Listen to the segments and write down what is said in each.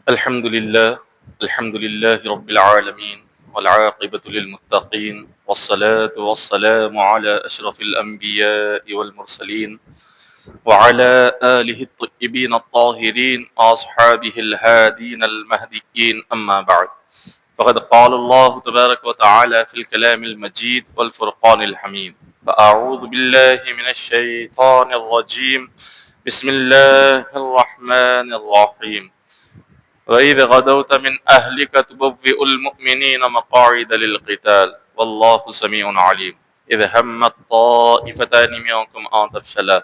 الحمد لله رب العالمين والعاقبة للمتقين والصلاة والسلام على أشرف الأنبياء والمرسلين وعلى آله الطيبين الطاهرين وأصحابه الهادين المهديين أما بعد فقد قال الله تبارك وتعالى في الكلام المجيد والفرقان الحميد فأعوذ بالله من الشيطان الرجيم بسم الله الرحمن الرحيم وَإِذْ غَدَوْتَ مِنْ أَهْلِكَ تُبَوِّئُ الْمُؤْمِنِينَ مَقَاعِدَ لِلْقِتَالِ وَاللَّهُ سَمِيعٌ عَلِيمٌ إِذْ هَمَّتْ طَائِفَتَانِ مِنْكُمْ أَنْ تَفْشَلَا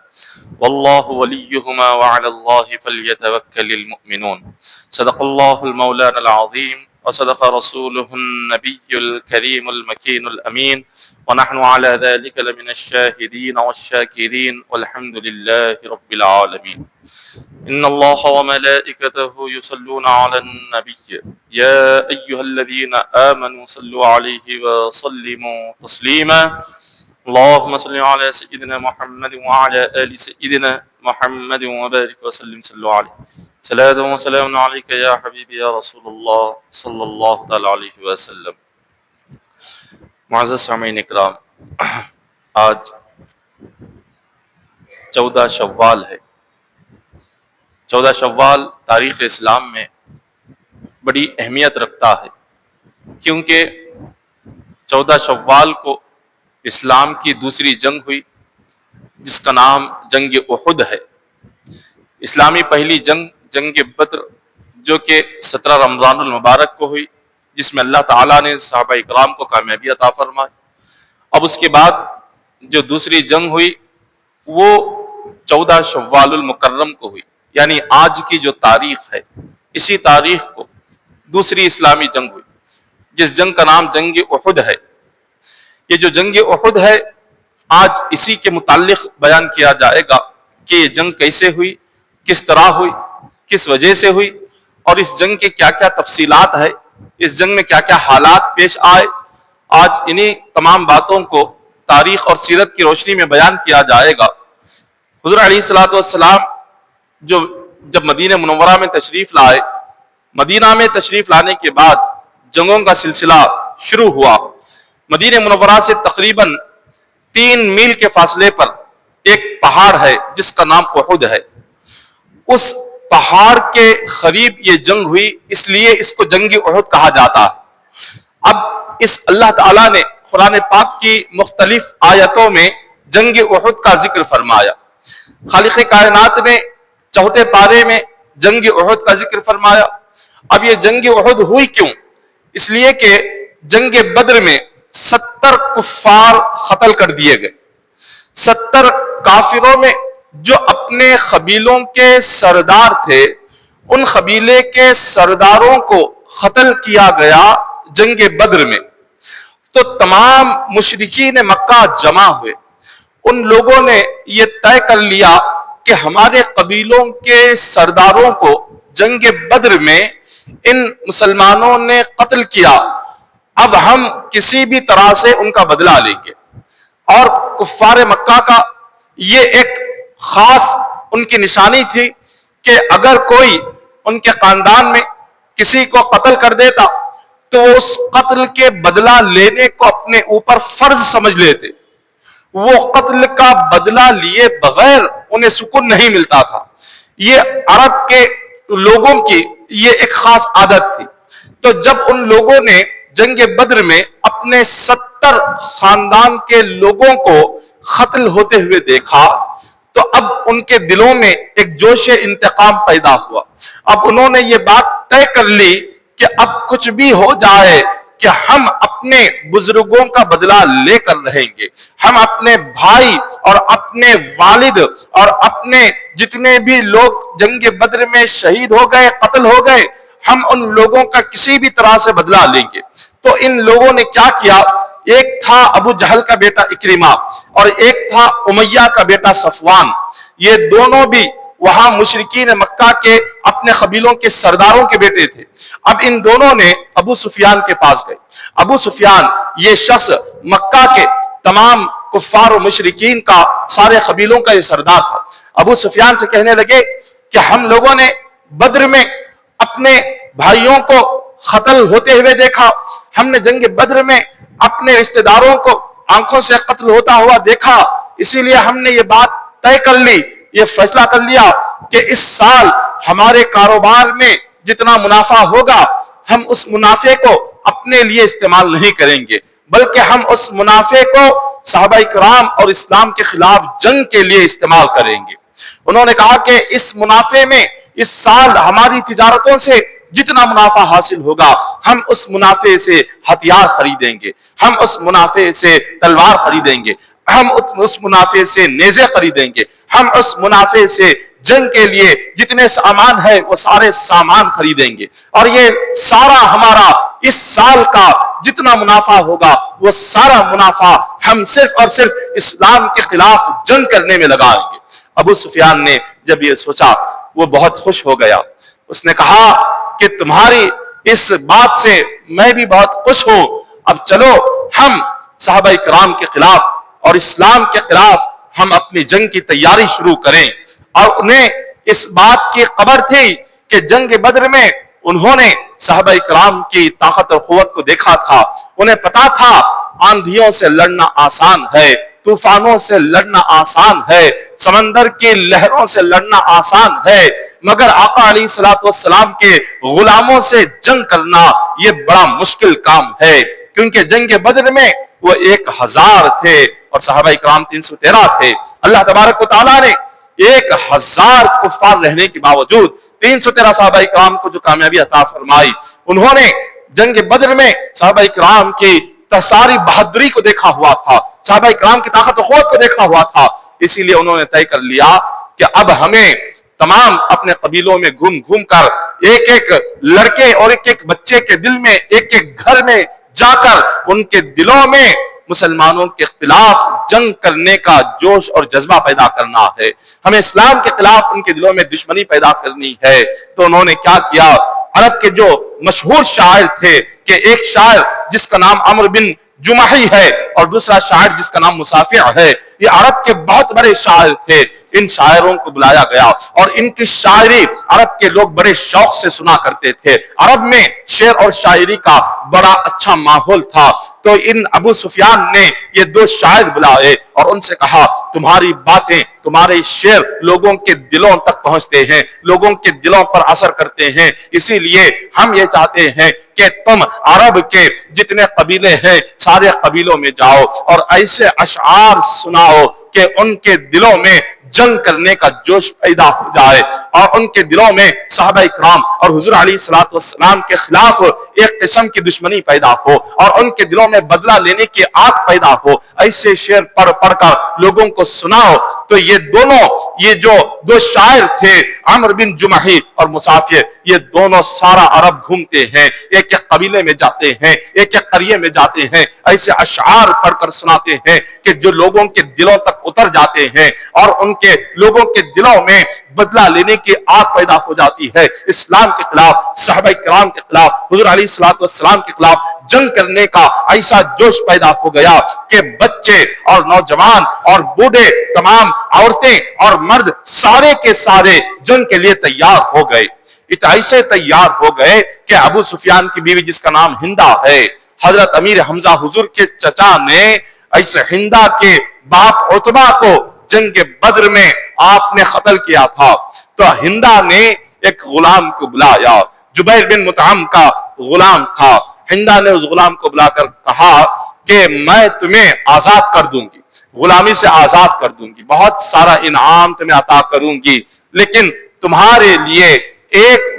وَاللَّهُ وَلِيُّهُمَا وَعَلَى اللَّهِ فَلْيَتَوَكَّلِ الْمُؤْمِنُونَ صدق الله المولانا العظيم وصدق رسوله النبي الكريم المكين الأمين ونحن على ذلك لمن الشاهدين والشاكرين والحمد لله رب العالمين إن الله وملائكته يصلون على النبي يا أيها الذين آمنوا صلوا عليه وسلموا تسليما اللهم صل على سيدنا محمد وعلى آل سيدنا محمد وبارك وسلم صلوا عليه صلاة وسلام عليك يا حبيبي يا رسول الله صلی اللہ تعالی علیہ وسلم۔ معزز سامعین اکرام، آج 14 شوال ہے۔ 14 شوال تاریخ اسلام میں بڑی اہمیت رکھتا ہے، کیونکہ 14 شوال کو اسلام کی دوسری جنگ ہوئی جس کا نام جنگ احد ہے۔ اسلامی پہلی جنگ بدر جو کہ 17 رمضان المبارک کو ہوئی، جس میں اللہ تعالیٰ نے صحابہ اکرام کو کامیابی عطا فرمائی۔ اب اس کے بعد جو دوسری جنگ ہوئی وہ 14 شوال المکرم کو ہوئی، یعنی آج کی جو تاریخ ہے اسی تاریخ کو دوسری اسلامی جنگ ہوئی، جس جنگ کا نام جنگ احد ہے۔ یہ جو جنگ احد ہے آج اسی کے متعلق بیان کیا جائے گا کہ یہ جنگ کیسے ہوئی، کس طرح ہوئی، کس وجہ سے ہوئی، اور اس جنگ کے کیا کیا تفصیلات ہے، اس جنگ میں کیا کیا حالات پیش آئے۔ آج انہی تمام باتوں کو تاریخ اور سیرت کی روشنی میں بیان کیا جائے گا۔ حضور علیہ السلام جب مدینہ منورہ میں تشریف لائے، مدینہ میں تشریف لانے کے بعد جنگوں کا سلسلہ شروع ہوا۔ مدینہ منورہ سے تقریباً 3 میل کے فاصلے پر ایک پہاڑ ہے جس کا نام احد ہے۔ اس پہاڑ کے قریب یہ جنگ ہوئی، اس لیے اس کو جنگ احد کہا جاتا ہے۔ اب اس اللہ تعالیٰ نے قرآن پاک کی مختلف آیتوں میں جنگ احد کا ذکر فرمایا۔ خالق کائنات نے 4 پارے میں جنگ احد کا ذکر فرمایا۔ اب یہ جنگ احد ہوئی کیوں؟ اس لیے کہ جنگ بدر میں 70 کفار قتل کر دیے گئے۔ 70 کافروں میں جو اپنے قبیلوں کے سردار تھے، ان قبیلے کے سرداروں کو قتل کیا گیا جنگ بدر میں۔ تو تمام مشرکین مکہ جمع ہوئے، ان لوگوں نے یہ طے کر لیا کہ ہمارے قبیلوں کے سرداروں کو جنگ بدر میں ان مسلمانوں نے قتل کیا، اب ہم کسی بھی طرح سے ان کا بدلہ لیں گے۔ اور کفار مکہ کا یہ ایک خاص ان کی نشانی تھی کہ اگر کوئی ان کے خاندان میں کسی کو قتل کر دیتا تو وہ اس قتل کے بدلہ لینے کو اپنے اوپر فرض سمجھ لیتے۔ وہ قتل کا بدلہ لیے بغیر انہیں سکون نہیں ملتا تھا۔ یہ عرب کے لوگوں کی یہ ایک خاص عادت تھی۔ تو جب ان لوگوں نے جنگ بدر میں اپنے 70 خاندان کے لوگوں کو قتل ہوتے ہوئے دیکھا تو اب ان کے دلوں میں ایک جوش انتقام پیدا ہوا۔ اب انہوں نے یہ بات طے کر لی کہ اب کچھ بھی ہو جائے کہ ہم اپنے بزرگوں کا بدلہ لے کر رہیں گے۔ ہم اپنے بھائی اور اپنے والد اور اپنے جتنے بھی لوگ جنگ بدر میں شہید ہو گئے، قتل ہو گئے، ہم ان لوگوں کا کسی بھی طرح سے بدلہ لیں گے۔ تو ان لوگوں نے کیا کیا؟ ایک تھا ابو جہل کا بیٹا اکرمہ اور ایک تھا امیہ کا بیٹا صفوان۔ یہ دونوں بھی وہاں مشرکین مکہ کے اپنے قبیلوں کے سرداروں کے بیٹے تھے۔ اب ان دونوں نے ابو سفیان کے پاس گئے۔ ابو سفیان یہ شخص مکہ کے تمام کفار و مشرکین کا، سارے قبیلوں کا یہ سردار تھا۔ ابو سفیان سے کہنے لگے کہ ہم لوگوں نے بدر میں اپنے بھائیوں کو قتل ہوتے ہوئے دیکھا، ہم نے جنگ بدر میں اپنے رشتہ داروں کو آنکھوں سے قتل ہوتا ہوا دیکھا، اسی لیے ہم نے یہ بات طے کر لی، یہ فیصلہ کر لیا کہ اس سال ہمارے کاروبار میں جتنا منافع ہوگا ہم اس منافع کو اپنے لیے استعمال نہیں کریں گے، بلکہ ہم اس منافع کو صحابہ کرام اور اسلام کے خلاف جنگ کے لیے استعمال کریں گے۔ انہوں نے کہا کہ اس منافع میں اس سال ہماری تجارتوں سے جتنا منافع حاصل ہوگا ہم اس منافع سے ہتھیار خریدیں گے، ہم اس منافع سے تلوار خریدیں گے، ہم اس منافع سے نیزے خریدیں گے، ہم اس منافع سے جنگ کے لیے جتنے سامان ہے وہ سارے سامان خریدیں گے، اور یہ سارا ہمارا اس سال کا جتنا منافع ہوگا وہ سارا منافع ہم صرف اور صرف اسلام کے خلاف جنگ کرنے میں لگائیں گے۔ ابو سفیان نے جب یہ سوچا وہ بہت خوش ہو گیا، اس نے کہا کہ تمہاری اس بات سے میں بھی بہت خوش ہوں، اب چلو ہم صحابہ کرام کے خلاف اور اسلام کے خلاف ہم اپنی جنگ کی تیاری شروع کریں۔ اور انہیں اس بات کی خبر تھی کہ جنگ بدر میں انہوں نے صحابہ کرام کی طاقت اور قوت کو دیکھا تھا، انہیں پتا تھا آندھیوں سے لڑنا آسان ہے، طوفانوں سے لڑنا آسان ہے، سمندر کی لہروں سے لڑنا آسان ہے، مگر آقا علیہ الصلوۃ والسلام کے غلاموں سے جنگ کرنا یہ بڑا مشکل کام ہے، کیونکہ جنگ بدر میں وہ 1000 تھے اور صحابہ کرام 313 تھے۔ اللہ تبارک و تعالیٰ نے 1000 کفار رہنے کے باوجود 313 صحابہ کرام کو جو کامیابی عطا فرمائی، انہوں نے جنگ بدر میں صحابہ کرام کی ساری بہادری کو دیکھا ہوا تھا، صحابہ کرام کی طاقت و قوت کو دیکھا ہوا تھا، اسی لیے انہوں نے طے کر لیا کہ اب ہمیں تمام اپنے قبیلوں میں گھوم گھوم کر ایک ایک لڑکے اور ایک ایک بچے کے دل میں، ایک ایک گھر میں جا کر ان کے دلوں میں مسلمانوں کے خلاف جنگ کرنے کا جوش اور جذبہ پیدا کرنا ہے، ہمیں اسلام کے خلاف ان کے دلوں میں دشمنی پیدا کرنی ہے۔ تو انہوں نے کیا کیا، عرب کے جو مشہور شاعر تھے کہ ایک شاعر جس کا نام عمرو بن جمحی ہے اور دوسرا شاعر جس کا نام مسافع ہے، یہ عرب کے بہت بڑے شاعر تھے، ان شاعروں کو بلایا گیا اور ان کی شاعری عرب کے لوگ بڑے شوق سے سنا کرتے تھے، عرب میں شعر اور شاعری کا بڑا اچھا ماحول تھا۔ تو ان ابو سفیان نے یہ 2 شاعر بلائے اور ان سے کہا تمہاری باتیں، تمہارے شعر لوگوں کے دلوں تک پہنچتے ہیں، لوگوں کے دلوں پر اثر کرتے ہیں، اسی لیے ہم یہ چاہتے ہیں کہ تم عرب کے جتنے قبیلے ہیں سارے قبیلوں میں جاؤ اور ایسے اشعار سناؤ کہ ان کے دلوں میں جنگ کرنے کا جوش پیدا ہو جائے اور ان کے دلوں میں صحابہ کرام اور حضور علیہ الصلوۃ والسلام کے خلاف ایک قسم کی دشمنی پیدا ہو اور ان کے دلوں میں بدلہ لینے کی آگ پیدا ہو۔ ایسے شعر پڑھ پڑھ کر لوگوں کو سناؤ۔ تو یہ جو 2 شاعر تھے عمرو بن جمحی اور مسافع، یہ دونوں سارا عرب گھومتے ہیں، ایک ایک قبیلے میں جاتے ہیں، ایک ایک قریے میں جاتے ہیں، ایسے اشعار پڑھ کر سناتے ہیں کہ جو لوگوں کے دلوں تک اتر جاتے ہیں اور ان کے لوگوں کے دلوں میں بدلہ لینے کی آگ پیدا ہو جاتی ہے، اسلام کے خلاف، صحابہ کرام کے خلاف، حضور علیہ الصلوۃ والسلام کے خلاف جنگ کرنے کا ایسا جوش پیدا ہو گیا کہ بچے اور نوجوان اور بوڑھے، تمام عورتیں اور مرد سارے کے سارے جنگ کے لیے تیار ہو گئے۔ ایسے تیار ہو گئے کہ ابو سفیان کی بیوی جس کا نام ہندا ہے، حضرت امیر حمزہ حضور کے چچا نے ایسے ہندا کے باپ عتبہ کو جنگ بدر میں آپ نے قتل کیا تھا، تو ہندا نے ایک غلام کو بلایا، جبیر بن مطعم کا غلام تھا، ہندا نے اس غلام کو بلا کر کہا کہ میں تمہیں آزاد کر دوں گی، غلامی سے آزاد کر دوں گی، بہت سارا انعام تمہیں عطا کروں گی، لیکن تمہارے لیے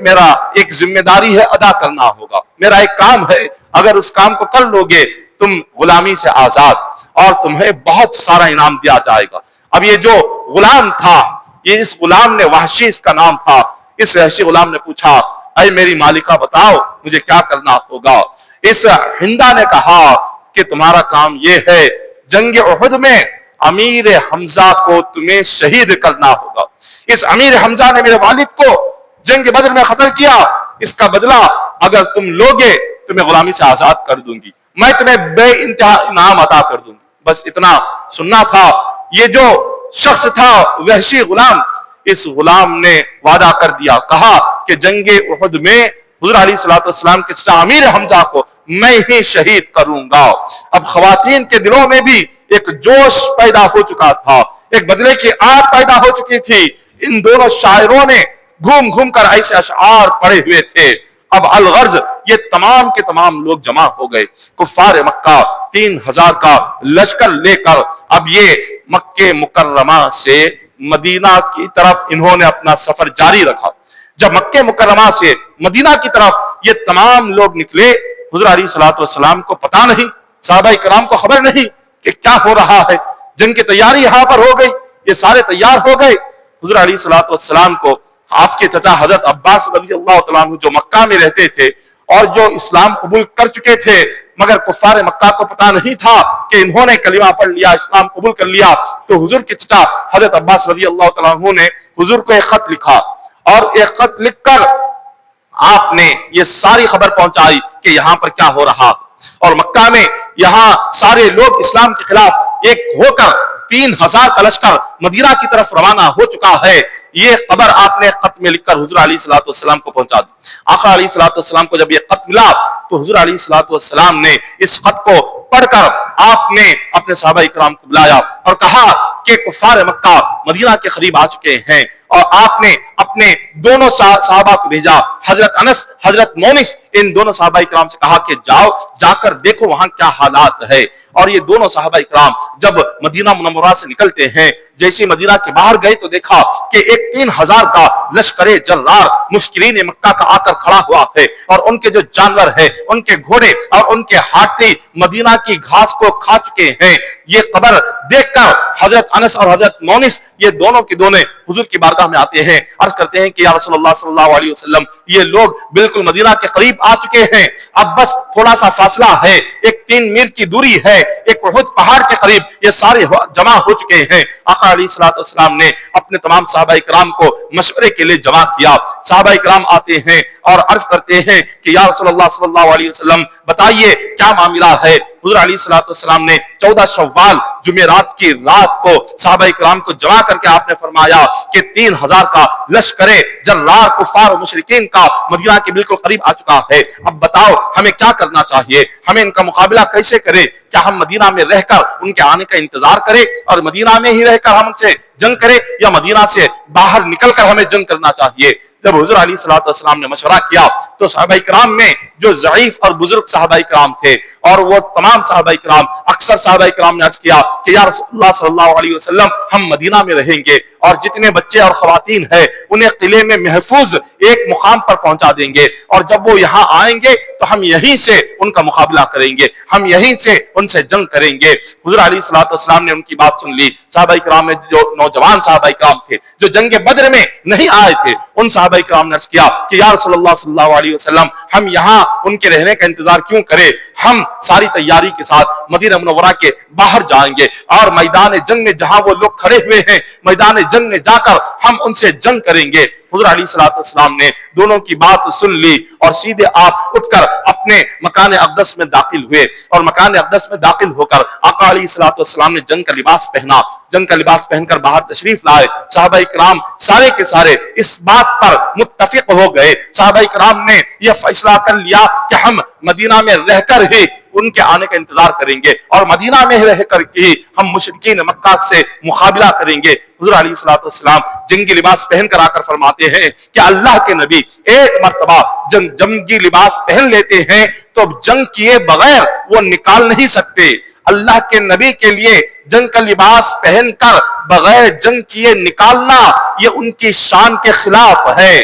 میرا ایک ذمہ داری ہے، ادا کرنا ہوگا، میرا ایک کام ہے، اگر اس کام کو کر لو گے تم غلامی سے آزاد اور تمہیں بہت سارا انعام دیا جائے گا۔ اب یہ جو غلام تھا، اس غلام نے وحشی اس کا نام تھا، اس وحشی غلام نے پوچھا اے میری مالکہ بتاؤ مجھے کیا کرنا ہوگا؟ اس ہندا نے کہا کہ تمہارا کام یہ ہے، جنگ احد میں امیر حمزہ کو تمہیں شہید کرنا ہوگا، اس امیر حمزہ نے میرے والد کو جنگ بدر میں قتل کیا، اس کا بدلہ اگر تم لوگے تمہیں غلامی سے آزاد کر دوں گی، میں تمہیں بے انتہا انعام عطا کر دوں گی۔ بس اتنا سننا تھا۔ یہ جو شخص تھا وحشی غلام، اس غلام نے وعدہ کر دیا، کہا کہ جنگ احد میں حضور علیہ الصلوۃ والسلام کے چچا امیر حمزہ کو میں ہی شہید کروں گا۔ اب خواتین کے دلوں میں بھی ایک جوش پیدا ہو چکا تھا، ایک بدلے کی آگ پیدا ہو چکی تھی۔ ان دونوں شاعروں نے گھوم گھوم کر ایسے اشعار پڑھے ہوئے تھے۔ اب الغرض یہ تمام کے تمام لوگ جمع ہو گئے، کفار مکہ 3000 کا لشکر لے کر اب یہ مکہ مکرمہ سے مدینہ کی طرف انہوں نے اپنا سفر جاری رکھا۔ جب مکہ مکرمہ سے مدینہ کی طرف یہ تمام لوگ نکلے، حضور علیہ الصلوۃ والسلام کو پتہ نہیں، صحابہ کرام کو خبر نہیں کہ کیا ہو رہا ہے۔ جنگ کی تیاری یہاں پر ہو گئی، یہ سارے تیار ہو گئے۔ حضور علیہ الصلوۃ والسلام کو آپ کے چچا حضرت عباس رضی اللہ تعالیٰ عنہ جو مکہ میں رہتے تھے اور جو اسلام قبول کر چکے تھے، مگر کفار مکہ کو پتہ نہیں تھا کہ انہوں نے کلمہ پڑھ لیا، اسلام قبول کر لیا، تو حضور کے چچا حضرت عباس رضی اللہ تعالیٰ عنہ نے حضور کو ایک خط لکھا، اور ایک خط لکھ کر آپ نے یہ ساری خبر پہنچائی کہ یہاں پر کیا ہو رہا، اور مکہ میں یہاں سارے لوگ اسلام کے خلاف ایک ہو کر 3000 کا لشکر مدینہ کی طرف روانہ ہو چکا ہے۔ یہ خبر آپ نے خط میں لکھ کر حضور علیہ الصلوۃ والسلام کو پہنچا دی۔ آقا علیہ الصلوۃ والسلام کو جب یہ خط ملا تو حضور علیہ الصلوۃ والسلام نے اس خط کو پڑھ کر آپ نے اپنے صحابہ اکرام کو بلایا اور کہا کہ کفار مکہ مدینہ کے قریب آ چکے ہیں، اور آپ نے اپنے دونوں صحابہ کو بھیجا، حضرت انس، حضرت مونس، ان دونوں صحابہ اکرام سے کہا کہ جاؤ، جا کر دیکھو وہاں کیا حالات ہے۔ اور یہ دونوں صحابہ اکرام جب مدینہ منورہ سے نکلتے ہیں، جیسے مدینہ کے باہر گئے تو دیکھا کہ ایک 3000 کا لشکر جرار مشکرین مکہ کا آ کر کھڑا ہوا ہے، اور ان کے جو جانور ہیں، ان کے گھوڑے اور ان کے ہاتھی مدینہ کی گھاس کو کھا چکے ہیں۔ یہ خبر دیکھ کر حضرت انس اور حضرت مونس یہ دونوں کے دونوں حضور کی بارگاہ میں آتے ہیں، عرض کرتے ہیں کہ یا رسول اللہ صلی اللہ علیہ وسلم، یہ لوگ بالکل مدینہ کے قریب آ چکے ہیں، اب بس تھوڑا سا فاصلہ ہے، ایک 3 میل کی دوری ہے، ایک احد پہاڑ کے قریب یہ سارے جمع ہو چکے ہیں۔ آقا علیہ الصلوۃ والسلام نے اپنے تمام صحابہ کرام کو مشورے کے لیے جمع کیا۔ صحابہ کرام آتے ہیں اور عرض کرتے ہیں کہ یا رسول اللہ صلی اللہ علیہ وسلم بتائیے کیا معاملہ ہے۔ حضور علیہ الصلوۃ والسلام نے 14 شوال جمعرات کی رات کو صحابہ کرام کو جمع کر کے آپ نے فرمایا کہ 3000 کا لشکر جرار کفار و مشرکین کا مدینہ کے بالکل قریب آ چکا ہے، اب بتاؤ ہمیں کیا کرنا چاہیے، ہمیں ان کا مقابلہ کیسے کریں؟ کیا ہم مدینہ میں رہ کر ان کے آنے کا انتظار کریں اور مدینہ میں ہی رہ کر ہم سے جنگ کریں، یا مدینہ سے باہر نکل کر ہمیں جنگ کرنا چاہیے؟ جب حضور علیہ الصلوۃ والسلام نے مشورہ کیا تو صحابہ کرام میں جو ضعیف اور بزرگ صحابہ کرام تھے، اور وہ تمام صحابہ کرام، اکثر صحابہ کرام نے عرض کیا کہ یا رسول اللہ صلی اللہ علیہ وسلم ہم مدینہ میں رہیں گے، اور جتنے بچے اور خواتین ہیں انہیں قلعے میں محفوظ ایک مقام پر پہنچا دیں گے، اور جب وہ یہاں آئیں گے تو ہم یہیں سے ان کا مقابلہ کریں گے، ہم یہیں سے ان سے جنگ کریں گے۔ حضور علیہ الصلوۃ والسلام نے ان کی بات سن لی۔ صحابہ کرام میں جو نوجوان صحابہ کرام تھے جو جنگ بدر میں نہیں آئے تھے، ان صحابہ کرام نے عرض کیا کہ یا رسول اللہ صلی اللہ علیہ وسلم ہم یہاں ان کے رہنے کا انتظار کیوں کریں، ہم ساری تیاری کے ساتھ مدینہ منورہ کے باہر جائیں گے، اور میدان جنگ میں جہاں وہ لوگ کھڑے ہوئے ہیں میدان جنگ میں جا کر ہم ان سے جنگ کریں گے۔ حضور علیہ الصلوۃ والسلام نے دونوں کی بات سن لی اور سیدھے آپ اٹھ کر اپنے مکان اقدس میں داخل ہوئے، اور مکان اقدس میں داخل ہو کر آقا علیہ الصلوۃ والسلام نے جنگ کا لباس پہنا، جنگ کا لباس پہن کر باہر تشریف لائے۔ صحابہ کرام سارے کے سارے اس بات پر متفق ہو گئے، صحابہ کرام نے یہ فیصلہ کر لیا کہ ہم مدینہ میں رہ کر ہی ان کے آنے کا انتظار کریں گے، اور مدینہ میں رہ کر کے ہم مشرکین مکہ سے مقابلہ کریں گے۔ حضور علیہ الصلوۃ والسلام جنگی لباس پہن کر آ کر فرماتے ہیں کہ اللہ کے نبی ایک مرتبہ جنگی لباس پہن لیتے ہیں تو جنگ کیے بغیر وہ نکال نہیں سکتے۔ اللہ کے نبی کے لیے جنگ کا لباس پہن کر بغیر جنگ کیے نکالنا یہ ان کی شان کے خلاف ہے۔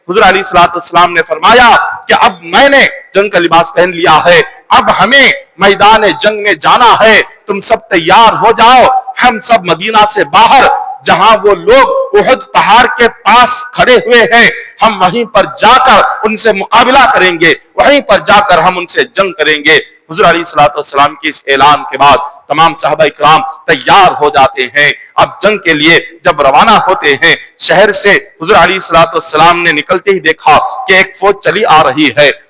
حضور علیہ الصلوۃ والسلام نے فرمایا کہ اب میں نے جنگ کا لباس پہن لیا ہے، اب ہمیں میدان جنگ میں جانا ہے، تم سب تیار ہو جاؤ، ہم سب مدینہ سے باہر جہاں وہ لوگ احد پہاڑ کے پاس کھڑے ہوئے ہیں ہم وہیں پر جا کر ان سے مقابلہ کریں گے، وہیں پر جا کر ہم ان سے جنگ کریں گے۔ حضور علیہ الصلوۃ والسلام کی اس اعلان کے بعد تمام صحابہ کرام تیار ہو جاتے ہیں۔ اب جنگ کے لیے جب روانہ ہوتے ہیں شہر سے، حضور علیہ الصلوۃ والسلام نے نکلتے ہی دیکھا کہ ایک فوج چلی آ رہی ہے،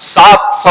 700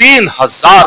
3000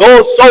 200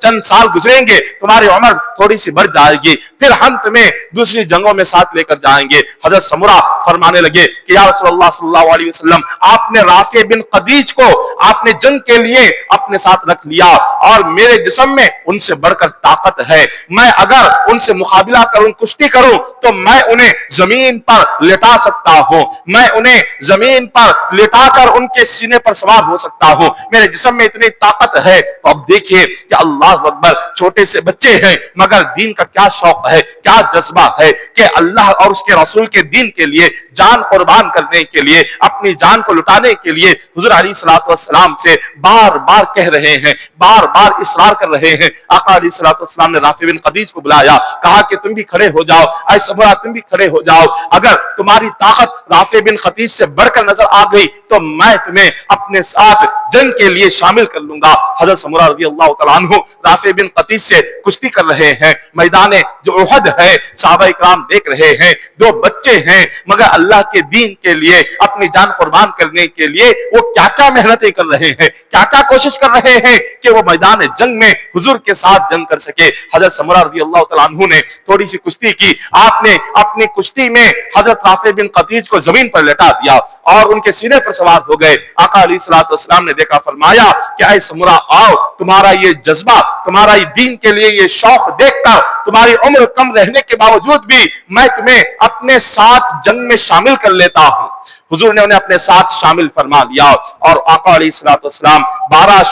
چند سال گزریں گے تمہاری عمر تھوڑی سی بڑھ جائے گی، پھر ہم تمہیں دوسری جنگوں میں ساتھ لے کر جائیں گے۔ حضرت سمرہ فرمانے لگے کہ یا رسول اللہ صلی اللہ علیہ وسلم، آپ نے رافع بن خدیج کو آپ نے جنگ کے لیے اپنے ساتھ رکھ لیا اور میرے جسم میں ان سے بڑھ کر طاقت ہے، میں اگر ان سے مقابلہ کروں، کشتی کروں تو میں انہیں زمین پر لٹا سکتا ہوں، میں انہیں زمین پر لٹا کر ان کے سینے پر سوار ہو سکتا ہوں، میرے جسم میں اتنی طاقت ہے۔ اب دیکھیے کہ اللہ اکبر، چھوٹے سے بچے ہیں مگر دین کا کیا شوق ہے، کیا جذبہ ہے کہ اللہ اور اس کے رسول کے دین کے لیے جان قربان کرنے کے لیے، اپنی جان کو لٹانے کے لیے حضور علیہ الصلوۃ والسلام سے بار بار کہہ رہے ہیں، بار بار اصرار کر رہے ہیں۔ آقا علیہ الصلوۃ والسلام نے رافع بن خدیج کو بلایا، کہا کہ تم بھی کھڑے ہو جاؤ، اے سمرہ تم بھی کھڑے ہو جاؤ، اگر تمہاری طاقت رافع بن خدیج سے بڑھ کر نظر آ گئی تو میں تمہیں اپنے ساتھ جنگ کے لیے شامل کر لوں گا۔ حضرت سمرہ رضی اللہ تعالیٰ عنہ رافع بن خدیج سے کشتی کر رہے ہیں، میدان جو احد ہے صحابہ کرام دیکھ رہے ہیں، دو بچے ہیں مگر اللہ کے دین کے لیے اپنی جان قربان کرنے کے لیے وہ کیا کیا محنتیں کر رہے ہیں، کیا کیا کوشش کر رہے ہیں کہ وہ میدان جنگ میں حضور کے ساتھ جنگ کر سکے۔ حضرت سمرہ رضی اللہ تعالیٰ عنہ نے تھوڑی سی کشتی کی، آپ نے اپنی کشتی میں حضرت رافع بن خدیج کو زمین پر لٹا دیا اور ان کے سینے پر سوار ہو گئے۔ آقا علیہ الصلوۃ والسلام نے دیکھا، فرمایا کہ اے سمرہ آؤ، تمہارا یہ جذبہ، تمہارا یہ دین کے لیے یہ شوق دیکھ کر تمہاری عمر کم رہنے کے باوجود بھی میں تمہیں اپنے ساتھ جنگ میں شامل کر لیتا ہوں۔ حضور نے انہیں اپنے ساتھ شامل فرما لیا اور آقا علیہ الصلوۃ والسلام 12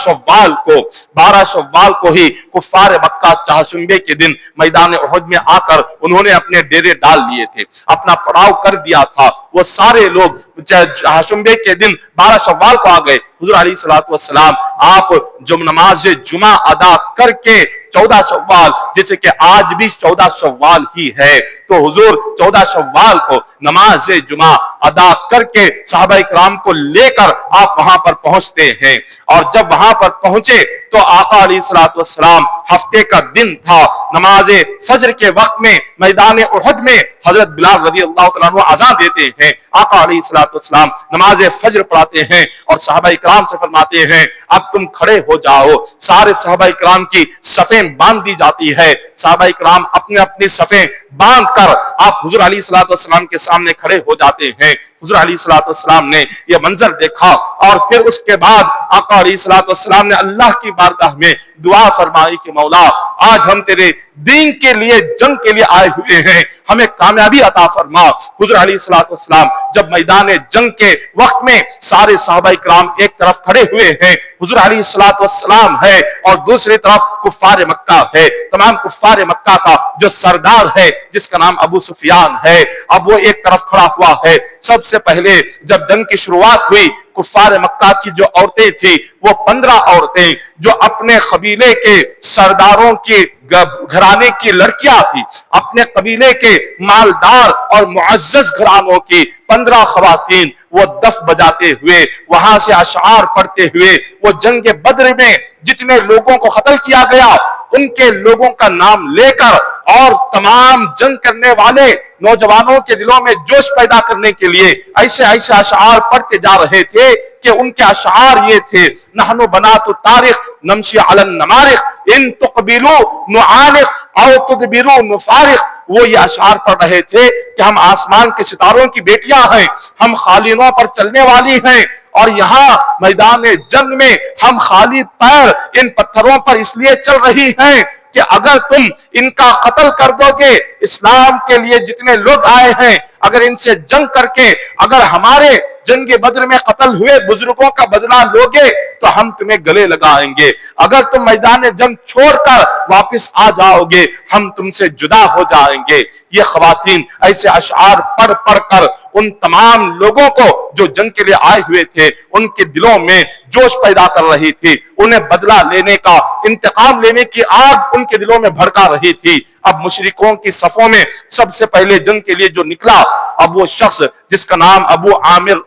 شوال کو ہی کفار مکہ چہارشنبے کے دن میدان احد میں آ کر انہوں نے اپنے ڈیرے ڈال لیے تھے، اپنا پڑاؤ کر دیا تھا۔ وہ سارے لوگ چہارشنبے کے دن 12 شوال کو آ گئے۔ حضور علیہ الصلوۃ والسلام آپ جب نماز جمعہ ادا کر کے 14 شوال، جیسے کہ آج بھی 14 شوال ہی ہے، تو حضور 14 شوال کو نماز جمعہ ادا کر کے صحابہ کرام کو لے کر آپ وہاں پر پہنچتے ہیں، اور جب وہاں پر پہنچے تو آقا علیہ الصلوۃ والسلام ہفتے کا دن تھا، نماز فجر کے وقت میں میدان احد میں حضرت بلال رضی اللہ تعالیٰ عنہ اذان دیتے ہیں، آقا علیہ الصلوۃ والسلام نماز فجر پڑھاتے ہیں اور صحابہ کرام سے فرماتے ہیں اب تم کھڑے ہو جاؤ۔ سارے صحابہ کرام کی صفیں باندھ دی جاتی ہے، صحابہ کرام اپنی اپنی صفیں باندھ کر آپ حضور علیہ الصلوۃ والسلام کے سامنے کھڑے ہو جاتے ہیں۔ حضور علیہ الصلوۃ والسلام نے یہ منظر دیکھا اور پھر اس کے بعد آقا علیہ الصلوۃ والسلام نے اللہ کی بارگاہ میں دعا فرمائی کہ مولا آج ہم تیرے دین کے لیے جنگ کے لیے آئے ہوئے ہیں، ہمیں کامیابی عطا فرما۔ حضور علیہ الصلوۃ والسلام جب میدان جنگ کے وقت میں سارے صحابہ کرام ایک طرف کھڑے ہوئے ہیں، حضور علیہ الصلوۃ والسلام ہے اور دوسری طرف کفار مکہ ہے، تمام کفار مکہ کا جو سردار ہے جس کا نام ابو سفیان ہے، اب وہ ایک طرف کھڑا ہوا ہے۔ سب سے پہلے جب جنگ کی شروعات ہوئی، کفار مکہ کی جو عورتیں تھیں وہ 15 عورتیں جو اپنے قبیلے کے سرداروں کی گھرانے کی لڑکیاں تھی، اپنے قبیلے کے مالدار اور معزز گھرانوں کی 15 خواتین، وہ دف بجاتے ہوئے وہاں سے اشعار پڑھتے ہوئے وہ جنگ بدر میں جتنے لوگوں کو قتل کیا گیا ان کے لوگوں کا نام لے کر اور تمام جنگ کرنے والے نوجوانوں کے دلوں میں جوش پیدا کرنے کے لیے ایسے ایسے اشعار پڑھتے جا رہے تھے کہ ان کے اشعار یہ تھے، نحن بنات التاریخ نمشی علی النمارق ان تقبلوا نعانق او تدبروا نفارق۔ وہ یہ اشعار پڑھ رہے تھے کہ ہم آسمان کے ستاروں کی بیٹیاں ہیں، ہم خالینوں پر چلنے والی ہیں، اور یہاں میدان جنگ میں ہم خالی پیر ان پتھروں پر اس لیے چل رہی ہیں کہ اگر تم ان کا قتل کر دو گے، اسلام کے لیے جتنے لوگ آئے ہیں اگر ان سے جنگ کر کے اگر ہمارے جنگ بدر میں قتل ہوئے بزرگوں کا بدلہ لوگے تو ہم تمہیں گلے لگائیں گے، اگر تم میدان جنگ چھوڑ کر واپس آ جاؤ گے ہم تم سے جدا ہو جائیں گے۔ یہ خواتین ایسے اشعار پڑھ پڑھ کر ان تمام لوگوں کو جو جنگ کے لیے آئے ہوئے تھے ان کے دلوں میں جوش پیدا کر رہی تھی، انہیں بدلہ لینے کا، انتقام لینے کی آگ ان کے دلوں میں بھڑکا رہی تھی۔ اب مشرکوں کی صفوں میں سب سے پہلے جنگ کے لیے جو نکلا اب وہ شخص جس کا نام ابو عامر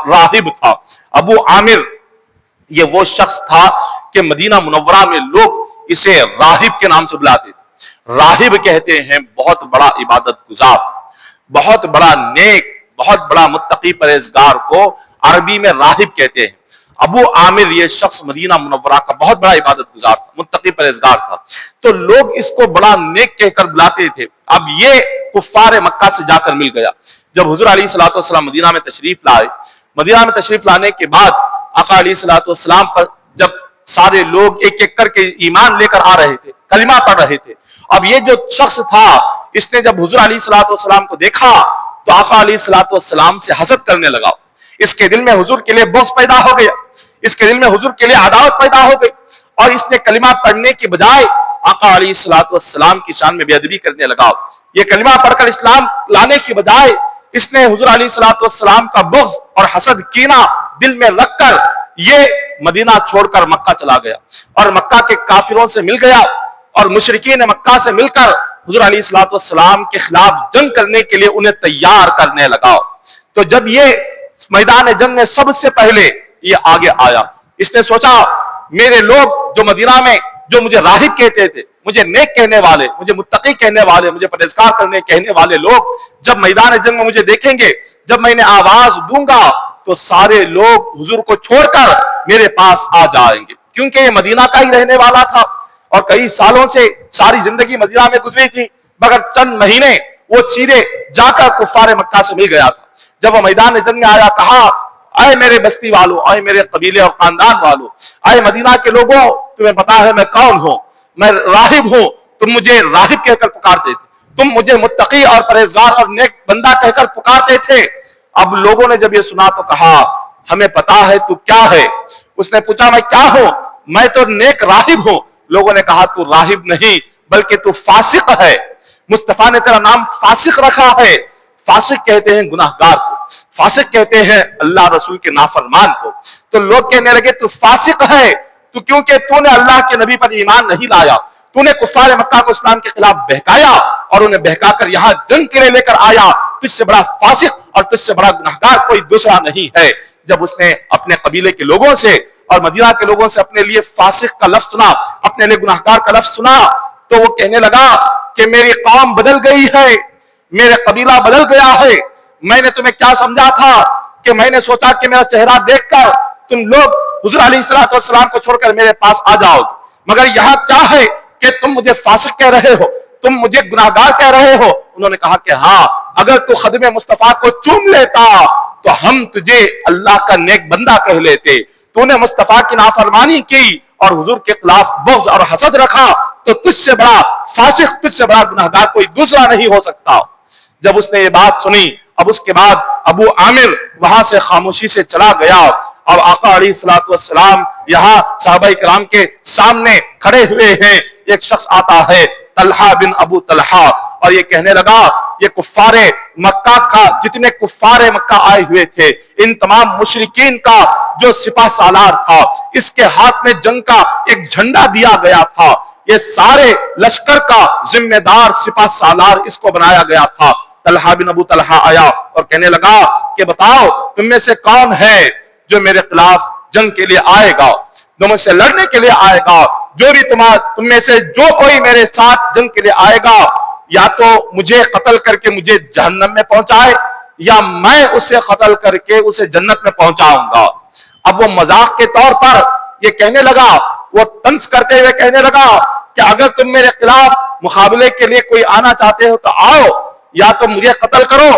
راہب تھا۔ ابو عامر یہ وہ شخص تھا کہ مدینہ منورہ میں لوگ اسے راہب کے نام سے بلاتے تھے۔ راہب کہتے ہیں بہت بڑا عبادت گزار، بہت بڑا نیک، بہت بڑا متقی پرہیزگار کو عربی میں راہب کہتے ہیں۔ ابو عامر یہ شخص مدینہ منورہ کا بہت بڑا عبادت گزار تھا، متقی پرہیزگار تھا، تو لوگ اس کو بڑا نیک کہہ کر بلاتے تھے۔ اب یہ کفار مکہ سے جا کر مل گیا۔ جب حضور علیہ الصلوۃ والسلام مدینہ میں تشریف لائے، مدینہ میں تشریف لانے کے بعد آقا علیہ الصلوۃ والسلام پر جب سارے لوگ ایک ایک کر کے ایمان لے کر آ رہے تھے، کلمہ پڑھ رہے تھے، اب یہ جو شخص تھا اس نے جب حضور علیہ الصلوۃ والسلام کو دیکھا تو آقا علیہ الصلوۃ والسلام سے حسد کرنے لگا۔ اس کے دل میں حضور کے لیے بغض پیدا ہو گیا، اس کے دل میں حضور کے لیے عداوت پیدا ہو گئی، اور اس نے کلمہ پڑھنے کی بجائے آقا علیہ الصلوۃ والسلام کی شان میں بے ادبی کرنے لگا۔ یہ کلمہ پڑھ کر اسلام لانے کی بجائے اس نے حضور علیہ الصلوۃ والسلام کا بغض اور حسد کینہ دل میں رکھ کر یہ مدینہ چھوڑ کر مکہ چلا گیا، اور مکہ کے کافروں سے مل گیا، اور مشرکین مکہ سے مل کر حضور علیہ الصلوۃ والسلام کے خلاف جنگ کرنے کے لیے انہیں تیار کرنے لگا۔ تو جب یہ میدان جنگ میں سب سے پہلے یہ آگے آیا، اس نے سوچا میرے لوگ جو مدینہ میں جو مجھے راہب کہتے تھے، مجھے نیک کہنے والے، مجھے متقی کہنے والے، مجھے پرہیزگار کرنے کہنے والے لوگ جب میدان جنگ میں مجھے دیکھیں گے، جب میں انہیں آواز دوں گا تو سارے لوگ حضور کو چھوڑ کر میرے پاس آ جائیں گے، کیونکہ یہ مدینہ کا ہی رہنے والا تھا اور کئی سالوں سے ساری زندگی مدینہ میں گزری تھی، مگر چند مہینے وہ سیدھے جا کر کفار مکہ سے مل گیا تھا۔ جب وہ میدان جنگ میں آیا، کہا اے میرے بستی والوں، اے میرے قبیلے اور خاندان والوں، اے مدینہ کے لوگوں، تمہیں پتا ہے میں کون ہوں، میں راہب ہوں، تم مجھے راہب کہہ کر پکارتے تھے، تم مجھے متقی اور پرہیزگار اور نیک بندہ کہہ کر پکارتے تھے۔ اب لوگوں نے جب یہ سنا تو کہا ہمیں پتا ہے تو کیا ہے؟ اس نے پوچھا میں کیا ہوں؟ میں تو نیک راہب ہوں۔ لوگوں نے کہا تو راہب نہیں بلکہ تو فاسق ہے، مصطفیٰ نے تیرا نام فاسق رکھا ہے۔ فاسق کہتے ہیں گناہگار کو، فاسق کہتے ہیں اللہ رسول کے نافرمان کو۔ تو لوگ کہنے لگے تو فاسق ہے تو کیونکہ تو نے اللہ کے نبی پر ایمان نہیں لایا، تو نے کفار مکہ کو اسلام کے خلاف بہکایا اور انہیں بہکا کر یہاں جنگ کے لیے لے کر آیا، تجھ سے بڑا فاسق اور تجھ سے بڑا گناہگار کوئی دوسرا نہیں ہے۔ جب اس نے اپنے قبیلے کے لوگوں سے اور مدینہ کے لوگوں سے اپنے لیے فاسق کا لفظ سنا، اپنے لیے گناہگار کا لفظ سنا، تو وہ کہنے لگا کہ میری قوم بدل گئی ہے، میرے قبیلہ بدل گیا ہے۔ میں نے تمہیں کیا سمجھا تھا کہ میں نے سوچا کہ میرا چہرہ دیکھ کر تم لوگ حضور علیہ الصلوۃ والسلام کو چھوڑ کر میرے پاس آ جاؤ، مگر یہاں کیا ہے کہ تم مجھے فاسق کہہ رہے ہو، تم مجھے گناہگار کہہ رہے ہو۔ انہوں نے کہا کہ ہاں، اگر تو خدمِ مصطفیٰ کو چوم لیتا تو ہم تجھے اللہ کا نیک بندہ کہہ لیتے، تو نے مصطفیٰ کی نافرمانی کی اور حضور کے خلاف بغض اور حسد رکھا، تو تجھ سے بڑا فاسق، تجھ سے بڑا گناہگار کوئی دوسرا نہیں ہو سکتا۔ جب اس نے یہ بات سنی، اب اس کے بعد ابو عامر وہاں سے خاموشی سے چلا گیا، اور آقا علیہ الصلوۃ والسلام یہاں صحابہ کرام کے سامنے کھڑے ہوئے ہیں۔ ایک شخص آتا ہے طلحہ بن ابو طلحہ، اور یہ کہنے لگا یہ کفار مکہ کا، جتنے کفار مکہ آئے ہوئے تھے، ان تمام مشرکین کا جو سپہ سالار تھا، اس کے ہاتھ میں جنگ کا ایک جھنڈا دیا گیا تھا، یہ سارے لشکر کا ذمہ دار سپہ سالار اس کو بنایا گیا تھا۔ طلحہ بن ابو طلحہ آیا اور کہنے لگا کہ بتاؤ تم میں سے کون ہے جو میرے خلاف جنگ کے لیے آئے گا، جو مجھ سے لڑنے کے لیے آئے گا؟ جو بھی تم میں سے جو کوئی میرے ساتھ جنگ کے لیے آئے گا، یا تو مجھے قتل کر کے مجھے جہنم میں پہنچائے، یا میں اسے قتل کر کے اسے جنت میں پہنچاؤں گا۔ اب وہ مذاق کے طور پر یہ کہنے لگا، وہ طنز کرتے ہوئے کہنے لگا کہ اگر تم میرے خلاف مقابلے کے لیے کوئی آنا چاہتے ہو تو آؤ، یا تو مجھے قتل کرو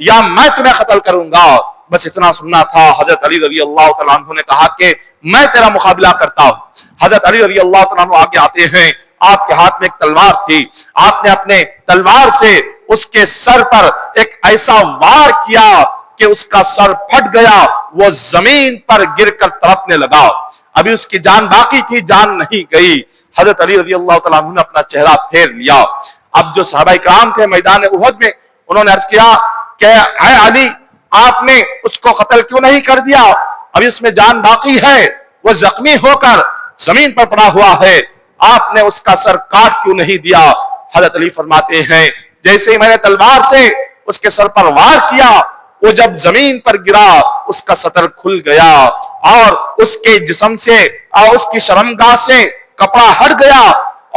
یا میں تمہیں قتل کروں گا۔ بس اتنا سننا تھا۔ حضرت علی رضی اللہ تعالیٰ عنہ نے کہا کہ میں تیرا مقابلہ کرتا ہوں۔ حضرت علی رضی اللہ تعالیٰ عنہ آگے آتے ہیں، آپ کے ہاتھ میں ایک تلوار تھی، آپ نے اپنے تلوار سے اس کے سر پر ایک ایسا وار کیا کہ اس کا سر پھٹ گیا، وہ زمین پر گر کر تڑپنے لگا۔ ابھی اس کی جان باقی تھی، جان نہیں گئی۔ حضرت علی رضی اللہ تعالیٰ عنہ نے اپنا چہرہ پھیر لیا۔ اب جو صحابہ کرام تھے میدان احد میں، انہوں نے عرض کیا کہ اے علی، آپ نے اس کو قتل کیوں نہیں کر دیا؟ ابھی اس میں جان باقی ہے، وہ زخمی ہو کر زمین پر پڑا ہوا ہے، آپ نے اس کا سر کاٹ کیوں نہیں دیا؟ حضرت علی فرماتے ہیں جیسے ہی میں نے تلوار سے اس کے سر پر وار کیا، وہ جب زمین پر گرا اس کا سطر کھل گیا اور اس کے جسم سے اور اس کی شرمگاہ سے کپڑا ہٹ گیا،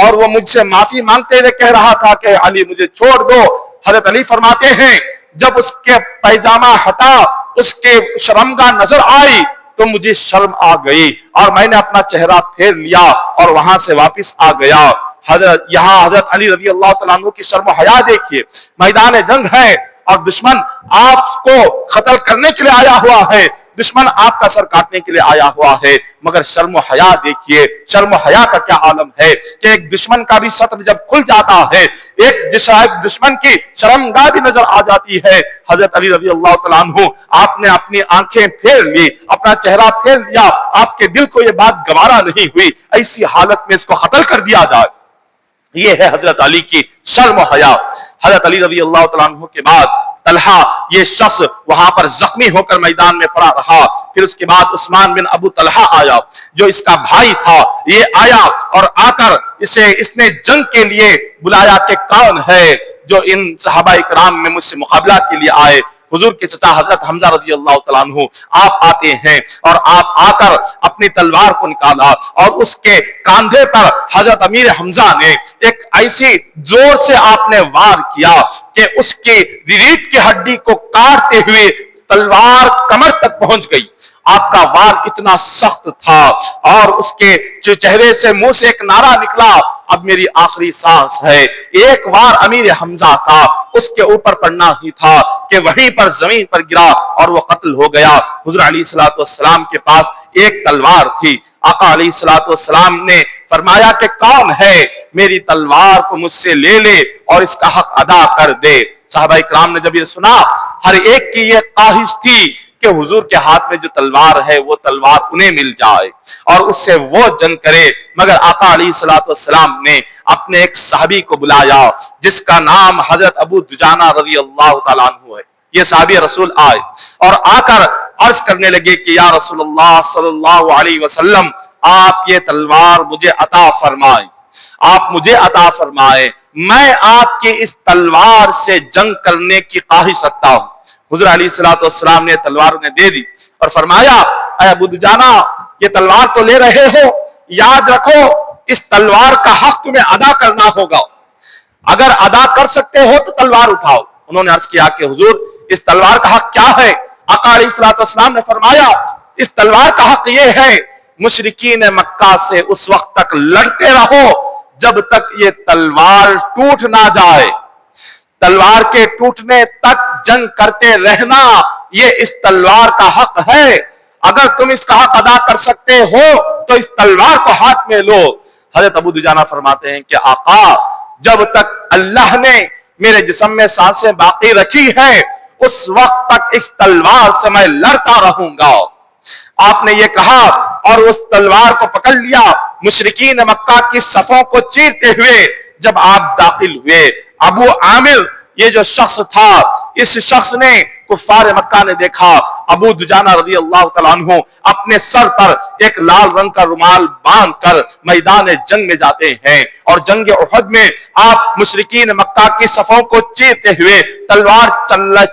اور وہ مجھ سے معافی مانگتے ہوئے کہہ رہا تھا کہ علی مجھے چھوڑ دو۔ حضرت علی فرماتے ہیں جب اس کے پیجامہ ہٹا، اس کے شرمگاہ نظر آئی تو مجھے شرم آ گئی اور میں نے اپنا چہرہ پھیر لیا اور وہاں سے واپس آ گیا۔ یہاں حضرت علی رضی اللہ تعالیٰ عنہ کی شرم و حیا دیکھیے، میدان جنگ ہے اور دشمن آپ کو قتل کرنے کے لیے آیا ہوا ہے، دشمن آپ کا سر کاٹنے کے لیے آیا ہوا ہے، مگر شرم و حیا دیکھیے، شرم و حیا کا کیا عالم ہے کہ ایک دشمن کا بھی سطر جب کھل جاتا ہے، ایک دشمن کی شرمگاہ بھی نظر آ جاتی ہے۔ حضرت علی رضی اللہ تعالیٰ عنہ آپ نے اپنی آنکھیں پھیر لی، اپنا چہرہ پھیر لیا، آپ کے دل کو یہ بات گوارا نہیں ہوئی ایسی حالت میں اس کو قتل کر دیا جائے۔ یہ ہے حضرت علی کی شرم و حیا۔ حضرت علی رضی اللہ تعالیٰ عنہ کے بعد طلحہ یہ شخص وہاں پر زخمی ہو کر میدان میں پڑا رہا، پھر اس کے بعد عثمان بن ابو طلحہ آیا جو اس کا بھائی تھا، یہ آیا اور آ کر اس نے جنگ کے لیے بلایا کہ کون ہے جو ان صحابہ اکرام میں مجھ سے مقابلہ کے لیے آئے۔ حضور کے چچا حضرت حمزہ رضی اللہ تعالیٰ عنہ آپ آتے ہیں اور آپ آ کر اپنی تلوار کو نکالا اور اس کے کاندھے پر حضرت امیر حمزہ نے ایک ایسی زور سے آپ نے وار کیا کہ اس کی ریڑھ کی ہڈی کو کاٹتے ہوئے تلوار کمر تک پہنچ گئی۔ آپ کا وار اتنا سخت تھا اور اس کے چہرے سے منہ سے ایک نعرہ نکلا، اب میری آخری سانس ہے۔ ایک وار امیر حمزہ کا اس کے اوپر پڑنا ہی تھا کہ وہیں پر زمین پر گرا اور وہ قتل ہو گیا۔ حضور علیہ السلام کے پاس ایک تلوار تھی، آقا علیہ السلام نے فرمایا کہ کون ہے میری تلوار کو مجھ سے لے لے اور اس کا حق ادا کر دے۔ صحابہ اکرام نے جب یہ سنا، ہر ایک کی یہ خواہش تھی کہ حضور کے ہاتھ میں جو تلوار ہے وہ تلوار انہیں مل جائے اور اس سے وہ جنگ کرے، مگر آقا علیہ السلام نے اپنے ایک صحابی کو بلایا جس کا نام حضرت ابو دجانہ رضی اللہ تعالیٰ عنہ ہے۔ یہ صحابی رسول آئے اور آ کر عرض کرنے لگے کہ یا رسول اللہ صلی اللہ علیہ وسلم، آپ یہ تلوار مجھے عطا فرمائیں، آپ مجھے عطا فرمائیں، میں آپ کی اس تلوار سے جنگ کرنے کی خواہش رکھتا ہوں۔ حضور علیہ السلام نے تلوار انہیں دے دی اور فرمایا اے ابو دجانہ، یہ تلوار تو لے رہے ہو، یاد رکھو اس تلوار کا حق تمہیں ادا کرنا ہوگا، اگر ادا کر سکتے ہو تو تلوار اٹھاؤ۔ انہوں نے عرض کیا کہ حضور اس تلوار کا حق کیا ہے؟ آقا علیہ السلام نے فرمایا اس تلوار کا حق یہ ہے مشرکین مکہ سے اس وقت تک لڑتے رہو جب تک یہ تلوار ٹوٹ نہ جائے، تلوار کے ٹوٹنے تک جنگ کرتے رہنا یہ اس تلوار کا حق ہے، اگر تم اس کا حق ادا کر سکتے ہو تو اس تلوار کو ہاتھ میں لو۔ حضرت ابو دجانہ فرماتے ہیں کہ آقا جب تک اللہ نے میرے جسم میں سانسیں باقی رکھی ہے اس وقت تک اس تلوار سے میں لڑتا رہوں گا۔ آپ نے یہ کہا اور اس تلوار کو پکڑ لیا، مشرکین مکہ کی صفوں کو چیرتے ہوئے جب آپ داخل ہوئے، ابو عامر یہ جو شخص تھا، اس شخص نے کفار مکہ نے دیکھا ابو دجانہ رضی اللہ تعالیٰ عنہ اپنے سر پر ایک لال رنگ کا رومال باندھ کر میدان جنگ میں جاتے ہیں اور جنگ احد میں آپ مشرکین مکہ کی صفوں کو چیرتے ہوئے تلوار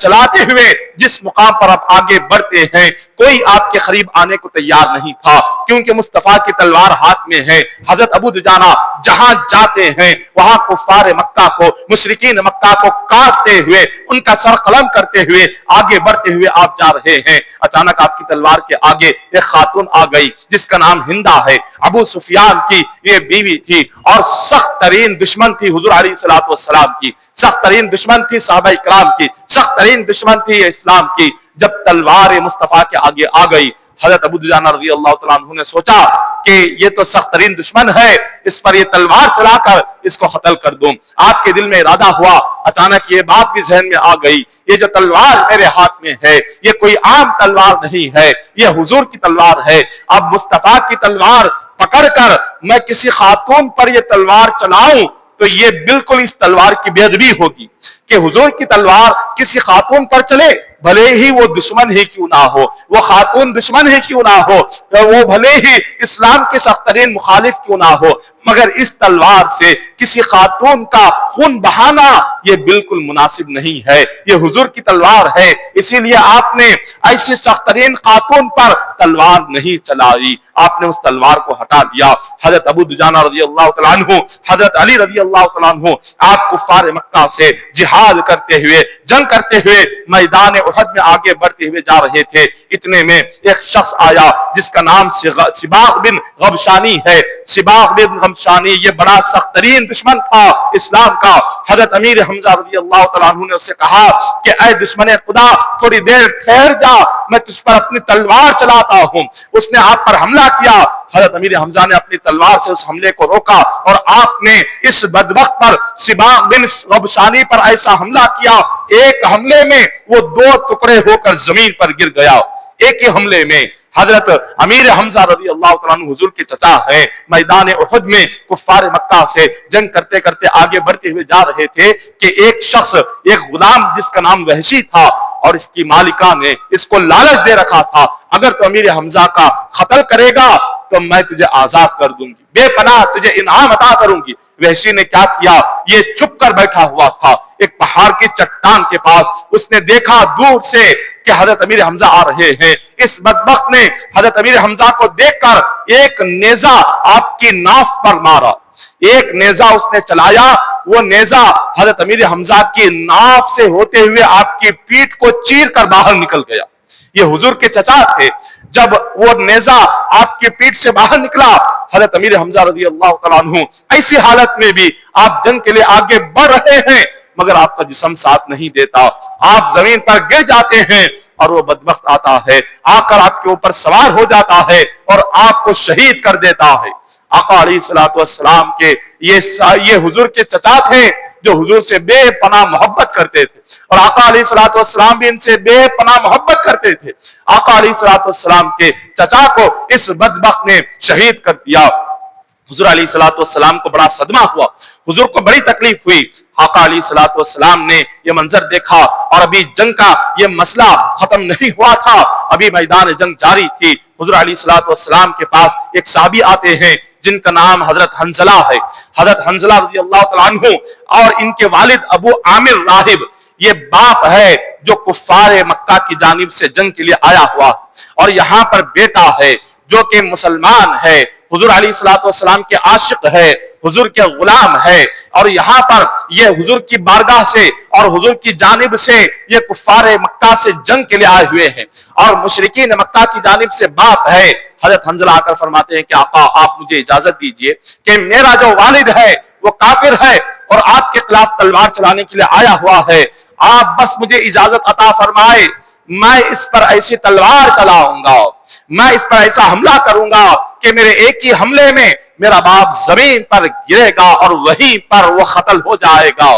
چلاتے ہوئے جس مقام پر آپ آگے بڑھتے ہیں کوئی آپ کے قریب آنے کو تیار نہیں تھا، کیونکہ مصطفیٰ کی تلوار ہاتھ میں ہے۔ حضرت ابو دجانہ جہاں جاتے ہیں وہاں کفار مکہ کو، مشرکین مکہ کو کاٹتے ہوئے، ان کا سر قلم کرتے ہوئے آگے بڑھتے ہوئے آپ جا رہے ہیں۔ اچانک آپ کی تلوار کے آگے ایک خاتون آ گئی جس کا نام ہندا ہے، ابو سفیان کی یہ بیوی تھی اور سخت ترین دشمن تھی حضور علیہ السلام کی، سخت ترین دشمن تھی صحابہ اکرام کی، سخت ترین دشمن تھی اسلام کی۔ جب تلوار مصطفیٰ کے آگے آ گئی، حضرت ابو دجانہ رضی اللہ تعالیٰ عنہ نے سوچا کہ یہ تو سخت ترین دشمن ہے، اس پر یہ تلوار چلا کر اس کو قتل کر دوں۔ آپ کے دل میں ارادہ ہوا، اچانک یہ بات بھی ذہن میں آ گئی، یہ جو تلوار میرے ہاتھ میں ہے یہ کوئی عام تلوار نہیں ہے، یہ حضور کی تلوار ہے۔ اب مصطفیٰ کی تلوار پکڑ کر میں کسی خاتون پر یہ تلوار چلاؤں تو یہ بالکل اس تلوار کی بے ادبی ہوگی کہ حضور کی تلوار کسی خاتون پر چلے، بھلے ہی وہ دشمن ہی کیوں نہ ہو، وہ خاتون دشمن ہی کیوں نہ ہو، وہ بھلے ہی اسلام کے سخت ترین مخالف کیوں نہ ہو، مگر اس تلوار سے کسی خاتون کا خون بہانا یہ بالکل مناسب نہیں ہے، یہ حضور کی تلوار ہے، اسی لیے آپ نے ایسی سخت ترین خاتون پر تلوار نہیں چلائی، آپ نے اس تلوار کو ہٹا دیا۔ حضرت ابو دجانہ رضی اللہ تعالیٰ عنہ، حضرت علی رضی اللہ تعالیٰ عنہ، آپ کفار مکہ سے جہاد کرتے ہوئے، جنگ کرتے ہوئے میدان احد میں آگے بڑھتے ہوئے جا رہے تھے، اتنے میں ایک شخص آیا جس کا نام سباق بن غبشانی ہے۔ سباق بن غبشانی یہ بڑا سخت ترین دشمن تھا اسلام کا۔ حضرت امیر حمزہ رضی اللہ تعالیٰ عنہ نے اسے کہا کہ اے دشمن خدا تھوڑی دیر ٹھہر جا، میں تجھ پر اپنی تلوار چلاتا ہوں۔ اس نے آپ پر حملہ کیا، حضرت امیر حمزہ نے اپنی تلوار سے اس حملے کو روکا اور آپ نے اس بدبخت پر سباق بن غبشانی پر ایسا حملہ کیا، ایک حملے میں وہ 2 ٹکڑے ہو کر زمین پر گر گیا، ایک ہی حملے میں۔ حضرت امیر حمزہ رضی اللہ تعالیٰ عنہ حضور کے چچا ہے، میدان احد میں کفار مکہ سے جنگ کرتے کرتے آگے بڑھتے ہوئے جا رہے تھے کہ ایک شخص، ایک غلام جس کا نام وحشی تھا، اور اس کی مالکہ نے اس کو لالچ دے رکھا تھا اگر تو امیر حمزہ کا قتل کرے گا تو میں تجھے آزاد کر دوں گی، بے پناہ تجھے انعام عطا کروں گی۔ وحشی نے کیا کیا، یہ چھپ کر بیٹھا ہوا تھا ایک پہاڑ کی چٹان کے پاس۔ اس نے دیکھا دور سے کہ حضرت امیر حمزہ آ رہے ہیں۔ اس بدبخت نے حضرت امیر حمزہ کو دیکھ کر ایک نیزہ آپ کی ناف پر مارا، ایک نیزہ اس نے چلایا، وہ نیزہ حضرت امیر حمزہ کی ناف سے ہوتے ہوئے آپ کی پیٹھ کو چیر کر باہر نکل گیا۔ یہ حضور کے چچا تھے۔ جب وہ نیزہ آپ کی پیٹھ سے باہر نکلا، حضرت امیر حمزہ رضی اللہ تعالیٰ عنہ ایسی حالت میں بھی آپ جنگ کے لیے آگے بڑھ رہے ہیں مگر آپ کا جسم ساتھ نہیں دیتا، آپ زمین پر گر جاتے ہیں اور وہ بدبخت آتا ہے، آ کر آپ کے اوپر سوار ہو جاتا ہے اور آپ کو شہید کر دیتا ہے۔ آقا علیہ الصلوۃ والسلام کے یہ حضور کے چچا تھے جو حضور سے بے پناہ محبت کرتے تھے، اور آقا علیہ الصلوۃ والسلام بھی ان سے بے پناہ محبت کرتے تھے۔ آقا علیہ الصلوۃ والسلام کے چچا کو اس بدبخت نے شہید کر دیا۔ حضور علیہ الصلوۃ والسلام کو بڑا صدمہ ہوا، حضور کو بڑی تکلیف ہوئی۔ آقا علیہ الصلوۃ والسلام نے یہ منظر دیکھا اور ابھی جنگ کا یہ مسئلہ ختم نہیں ہوا تھا، ابھی میدان جنگ جاری تھی۔ حضور علیہ الصلوۃ والسلام کے پاس ایک صحابی آتے ہیں جن کا نام حضرت حنظلہ ہے۔ حضرت حنظلہ رضی اللہ تعالیٰ عنہ اور ان کے والد ابو عامر راہب، یہ باپ ہے جو کفار مکہ کی جانب سے جنگ کے لیے آیا ہوا، اور یہاں پر بیٹا ہے جو کہ مسلمان ہے، حضور علیہ الصلوۃ والسلام کے عاشق ہے، حضور کے غلام ہے، اور یہاں پر یہ حضور کی بارگاہ سے اور حضور کی جانب سے یہ کفار مکہ سے جنگ کے لیے آئے ہوئے ہیں، اور مشرکین مکہ کی جانب سے باپ ہے۔ حضرت حنظلہ آ کر فرماتے ہیں کہ آقا آپ مجھے اجازت دیجئے کہ میرا جو والد ہے وہ کافر ہے اور آپ کے خلاف تلوار چلانے کے لیے آیا ہوا ہے، آپ بس مجھے اجازت عطا فرمائے، میں اس پر ایسی تلوار چلاؤں گا، میں اس پر ایسا حملہ کروں گا کہ میرے ایک ہی حملے میں میرا باپ زمین پر گرے گا اور وہیں پر وہ قتل ہو جائے گا۔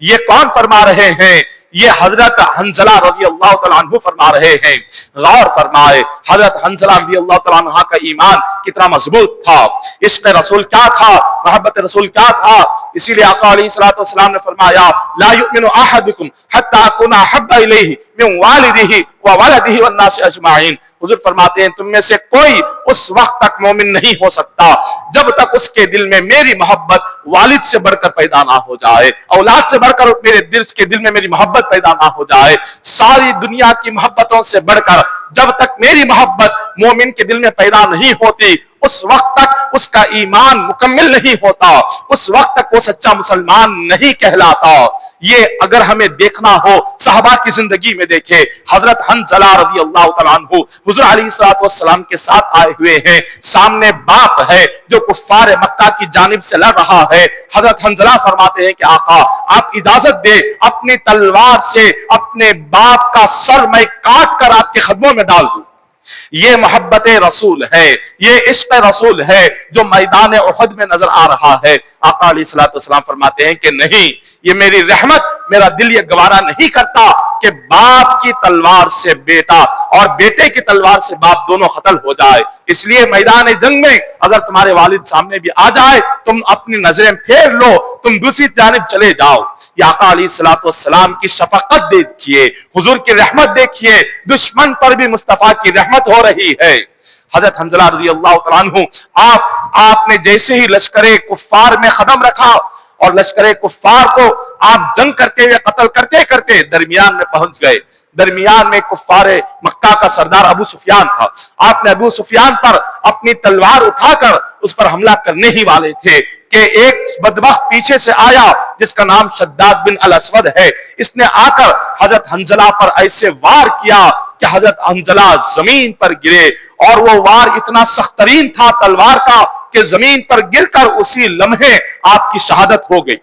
یہ کون فرما رہے ہیں؟ یہ حضرت حنظلہ رضی اللہ تعالیٰ عنہ فرما رہے ہیں۔ غور فرمائے حضرت حنظلہ رضی اللہ تعالیٰ عنہ کا ایمان کتنا مضبوط تھا، عشق رسول کیا تھا، محبت رسول کیا تھا۔ اسی لیے آقا علیہ الصلوۃ والسلام نے فرمایا لا یؤمن احدکم حتی اکون احب الیہ من والدہ وولدہ والناس اجمعین۔ حضور فرماتے ہیں تم میں سے کوئی اس وقت تک مومن نہیں ہو سکتا جب تک اس کے دل میں میری محبت والد سے بڑھ کر پیدا نہ ہو جائے، اولاد سے بڑھ کر میرے دل میں میری محبت پیدا نہ ہو جائے، ساری دنیا کی محبتوں سے بڑھ کر جب تک میری محبت مومن کے دل میں پیدا نہیں ہوتی اس وقت تک اس کا ایمان مکمل نہیں ہوتا، اس وقت تک وہ سچا مسلمان نہیں کہلاتا۔ یہ اگر ہمیں دیکھنا ہو صحابہ کی زندگی میں دیکھے، حضرت حنظلہ رضی اللہ تعالیٰ عنہ حضور علیہ الصلوۃ والسلام کے ساتھ آئے ہوئے ہیں، سامنے باپ ہے جو کفار مکہ کی جانب سے لڑ رہا ہے۔ حضرت حنظلہ فرماتے ہیں کہ آقا آپ اجازت دے اپنی تلوار سے اپنے باپ کا سر میں کاٹ کر آپ کے قدموں میں ڈال دوں۔ یہ محبت رسول ہے، یہ عشق رسول ہے جو میدان احد میں نظر آ رہا ہے۔ آقا علیہ الصلوۃ والسلام فرماتے ہیں کہ نہیں، یہ میری رحمت، میرا دل یہ گوارا نہیں کرتا کہ باپ کی تلوار سے بیٹا اور بیٹے کی تلوار سے باپ دونوں قتل ہو جائے۔ اس لیے میدان جنگ میں اگر تمہارے والد سامنے بھی آ جائے تم اپنی نظریں پھیر لو، تم دوسری جانب چلے جاؤ۔ یہ آقا علیہ الصلوۃ والسلام کی شفقت دیکھیے، حضور کی رحمت دیکھیے، دشمن پر بھی مصطفیٰ کی رحمت ہو رہی ہے۔ حضرت حنظلہ رضی اللہ تعالیٰ عنہ آپ نے جیسے ہی لشکر کفار میں قدم رکھا اور لشکر کفار کو آپ جنگ کرتے ہوئے قتل کرتے کرتے درمیان میں پہنچ گئے، درمیان میں کفار مکہ کا سردار ابو سفیان تھا. آپ نے ابو سفیان پر اپنی تلوار اٹھا کر اس پر حملہ کرنے ہی والے تھے کہ ایک بدبخت پیچھے سے آیا جس کا نام شداد بن الاسود ہے. اس نے آ کر حضرت حنظلہ پر ایسے وار کیا کہ حضرت حنظلہ زمین پر گرے, اور وہ وار اتنا سخت ترین تھا تلوار کا کہ زمین پر گر کر اسی لمحے آپ کی شہادت ہو گئی,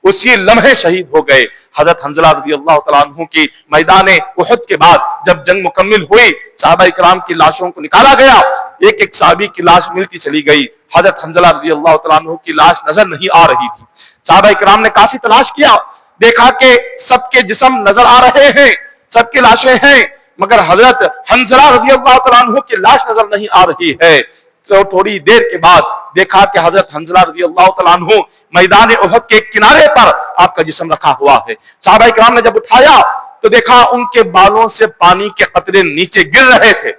اسی لمحے شہید ہو گئے. حضرت حنظلہ رضی اللہ تعالیٰ عنہ کی میدان احد کے بعد جب جنگ مکمل ہوئی, صحابہ کرام کی لاشوں کو نکالا گیا, ایک ایک صحابی کی لاش ملتی چلی گئی. حضرت حنظلہ رضی اللہ تعالیٰ عنہ کی لاش نظر نہیں آ رہی تھی. صحابہ کرام نے کافی تلاش کیا, دیکھا کہ سب کے جسم نظر آ رہے ہیں, سب کی لاشیں ہیں, مگر حضرت حنظلہ رضی اللہ تعالیٰ عنہ کی لاش نظر نہیں آ رہی ہے. تو تھوڑی دیر کے بعد دیکھا کہ حضرت حنظلہ رضی اللہ تعالیٰ عنہ میدان احد کے کنارے پر آپ کا جسم رکھا ہوا ہے. صحابہ کرام نے جب اٹھایا تو دیکھا ان کے بالوں سے پانی کے قطرے نیچے گر رہے تھے.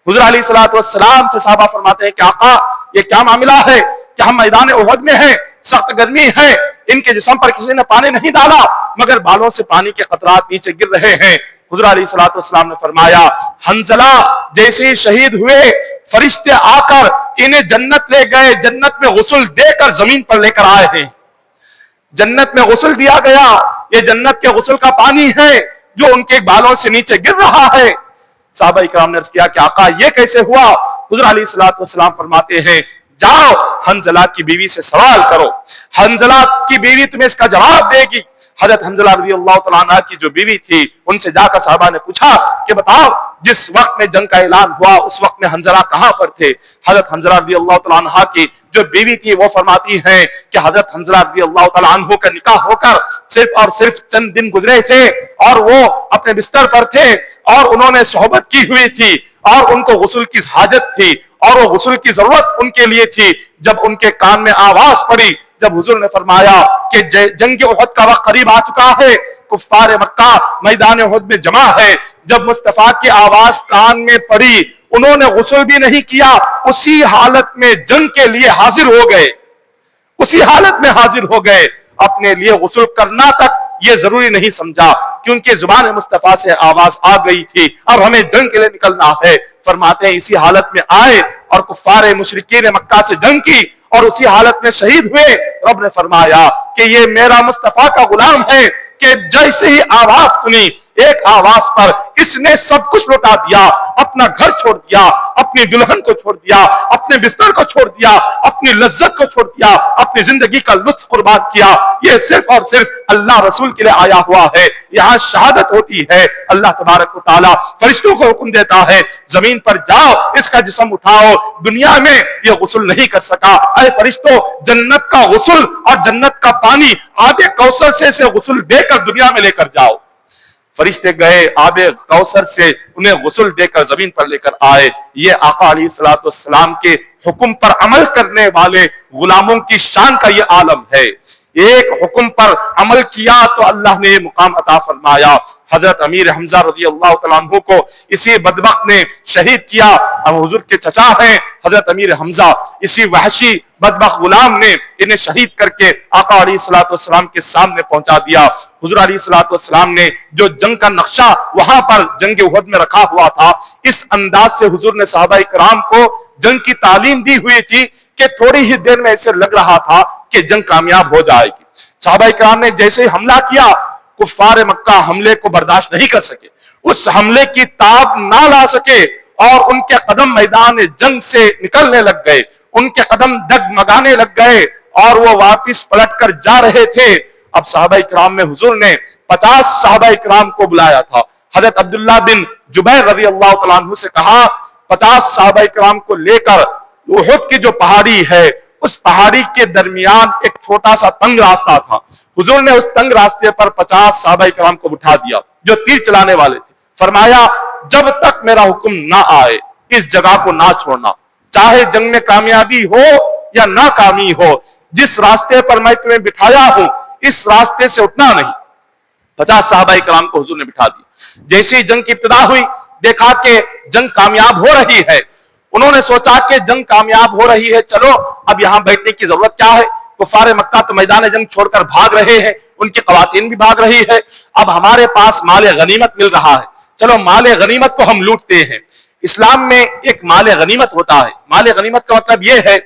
حضور علیہ الصلوۃ والسلام سے صحابہ فرماتے ہیں کہ آقا یہ کیا معاملہ ہے کہ ہم میدان احد میں ہیں, سخت گرمی ہے, ان کے جسم پر کسی نے پانی نہیں ڈالا مگر بالوں سے پانی کے قطرات نیچے گر رہے ہیں. حضور علیہ الصلوۃ والسلام نے فرمایا حنظلہ جیسے ہی شہید ہوئے فرشتے آ کر انہیں جنت لے گئے, جنت میں غسل دے کر زمین پر لے کر آئے ہیں. جنت میں غسل دیا گیا, یہ جنت کے غسل کا پانی ہے جو ان کے بالوں سے نیچے گر رہا ہے. صحابہ کرام نے عرض کیا کہ آقا یہ کیسے ہوا؟ حضور علیہ الصلوۃ والسلام فرماتے ہیں جاؤ حنظلہ کی بیوی سے سوال کرو, حنظلہ کی بیوی تمہیں اس کا جواب دے گی. حضرت حنظلہ رضی اللہ تعالیٰ عنہ کی جو بیوی تھی ان سے جا کر صحابہ نے پوچھا کہ بتاؤ جس وقت میں جنگ کا اعلان ہوا اس وقت میں حنظلہ کہاں پر تھے؟ حضرت حنظلہ رضی اللہ تعالیٰ عنہ کی جو بیوی تھی وہ فرماتی ہیں کہ حضرت حنظلہ رضی اللہ تعالیٰ عنہ کا نکاح ہو کر صرف اور صرف چند دن گزرے تھے اور وہ اپنے بستر پر تھے اور انہوں نے صحبت کی ہوئی تھی اور ان کو غسل کی حاجت تھی اور وہ غسل کی ضرورت ان کے لیے تھی. جب ان کے کان میں آواز پڑی, جب حضور نے فرمایا کہ جنگ احد کا وقت قریب آ چکا ہے, کفار مکہ میدان احد میں جمع ہے, جب مصطفیٰ کی آواز کان میں پڑی انہوں نے غسل بھی نہیں کیا, اسی حالت میں جنگ کے لیے حاضر ہو گئے, اسی حالت میں حاضر ہو گئے. اپنے لیے غسل کرنا تک یہ ضروری نہیں سمجھا کیونکہ زبان مصطفیٰ سے آواز آ گئی تھی اب ہمیں جنگ کے لیے نکلنا ہے. فرماتے ہیں اسی حالت میں آئے اور کفار مشرکین مکہ سے جنگ کی اور اسی حالت میں شہید ہوئے. رب نے فرمایا کہ یہ میرا مصطفیٰ کا غلام ہے کہ جیسے ہی آواز سنی ایک آواز پر اس نے سب کچھ لوٹا دیا, اپنا گھر چھوڑ دیا, اپنی دلہن کو چھوڑ دیا, اپنے بستر کو چھوڑ دیا, اپنی لذت کو چھوڑ دیا, اپنی زندگی کا لطف قربان کیا. یہ صرف اور صرف اللہ رسول کے لیے آیا ہوا ہے. یہاں شہادت ہوتی ہے, اللہ تبارک و تعالیٰ فرشتوں کو حکم دیتا ہے زمین پر جاؤ اس کا جسم اٹھاؤ, دنیا میں یہ غسل نہیں کر سکا, اے فرشتوں جنت کا غسل اور جنت کا پانی آب کوثر سے غسل دے کر دنیا میں لے کر جاؤ. فرشتے گئے آب کوثر سے انہیں غسل دے کر زمین پر لے کر آئے. یہ آقا علیہ الصلوۃ والسلام کے حکم پر عمل کرنے والے غلاموں کی شان کا یہ عالم ہے. ایک حکم پر عمل کیا تو اللہ نے یہ مقام عطا فرمایا. حضرت امیر حمزہ رضی اللہ تعالیٰ عنہ کو اسی بدبخت نے شہید کیا. حضور کے چچا ہیں حضرت امیر حمزہ, اسی وحشی بدبخت غلام نے انہیں شہید کر کے آقا علیہ الصلوۃ والسلام کے سامنے پہنچا دیا. حضور علیہ الصلوۃ والسلام نے جو جنگ کا نقشہ وہاں پر جنگ احد میں رکھا ہوا تھا, اس انداز سے حضور نے صحابہ کرام کو جنگ کی تعلیم دی ہوئی تھی کہ تھوڑی ہی دیر میں ایسے لگ رہا تھا کہ جنگ کامیاب ہو جائے گی. صحابہ کرام نے جیسے حملہ کیا کفار مکہ حملے کو برداشت نہیں کر سکے, اس حملے کی تاب نہ لا سکے اور ان کے قدم میدان جنگ سے نکلنے لگ گئے, ان کے قدم ڈگمگانے لگ گئے اور وہ واپس پلٹ کر جا رہے تھے. اب صحابہ کرام میں حضور نے 50 صحابہ کرام کو بلایا تھا. حضرت عبداللہ بن جبیر رضی اللہ تعالیٰ عنہ سے کہا 50 صحابہ کرام کو لے کر احد کی جو پہاڑی ہے اس پہاڑی کے درمیان ایک چھوٹا سا تنگ راستہ تھا. حضور نے اس تنگ راستے پر 50 صحابہ کرام کو بٹھا دیا جو تیر چلانے والے تھے. فرمایا جب تک میرا حکم نہ آئے اس جگہ کو نہ چھوڑنا, چاہے جنگ میں کامیابی ہو یا ناکامی ہو, جس راستے پر میں تمہیں بٹھایا ہوں اس راستے سے اٹھنا نہیں. 50 صحابہ کرام کو حضور نے بٹھا دیا. جیسی جنگ کی ابتدا ہوئی دیکھا کہ جنگ کامیاب ہو رہی ہے, انہوں نے سوچا کہ جنگ کامیاب ہو رہی ہے, چلو اب یہاں بیٹھنے کی ضرورت کیا ہے, کفار مکہ تو میدان جنگ چھوڑ کر بھاگ رہے ہیں, ان کی خواتین بھی بھاگ رہی ہے, اب ہمارے پاس مال غنیمت مل رہا ہے, چلو مال غنیمت کو ہم لوٹتے ہیں۔ اسلام میں ایک مال غنیمت ہوتا ہے۔ مال غنیمت کا مطلب یہ ہے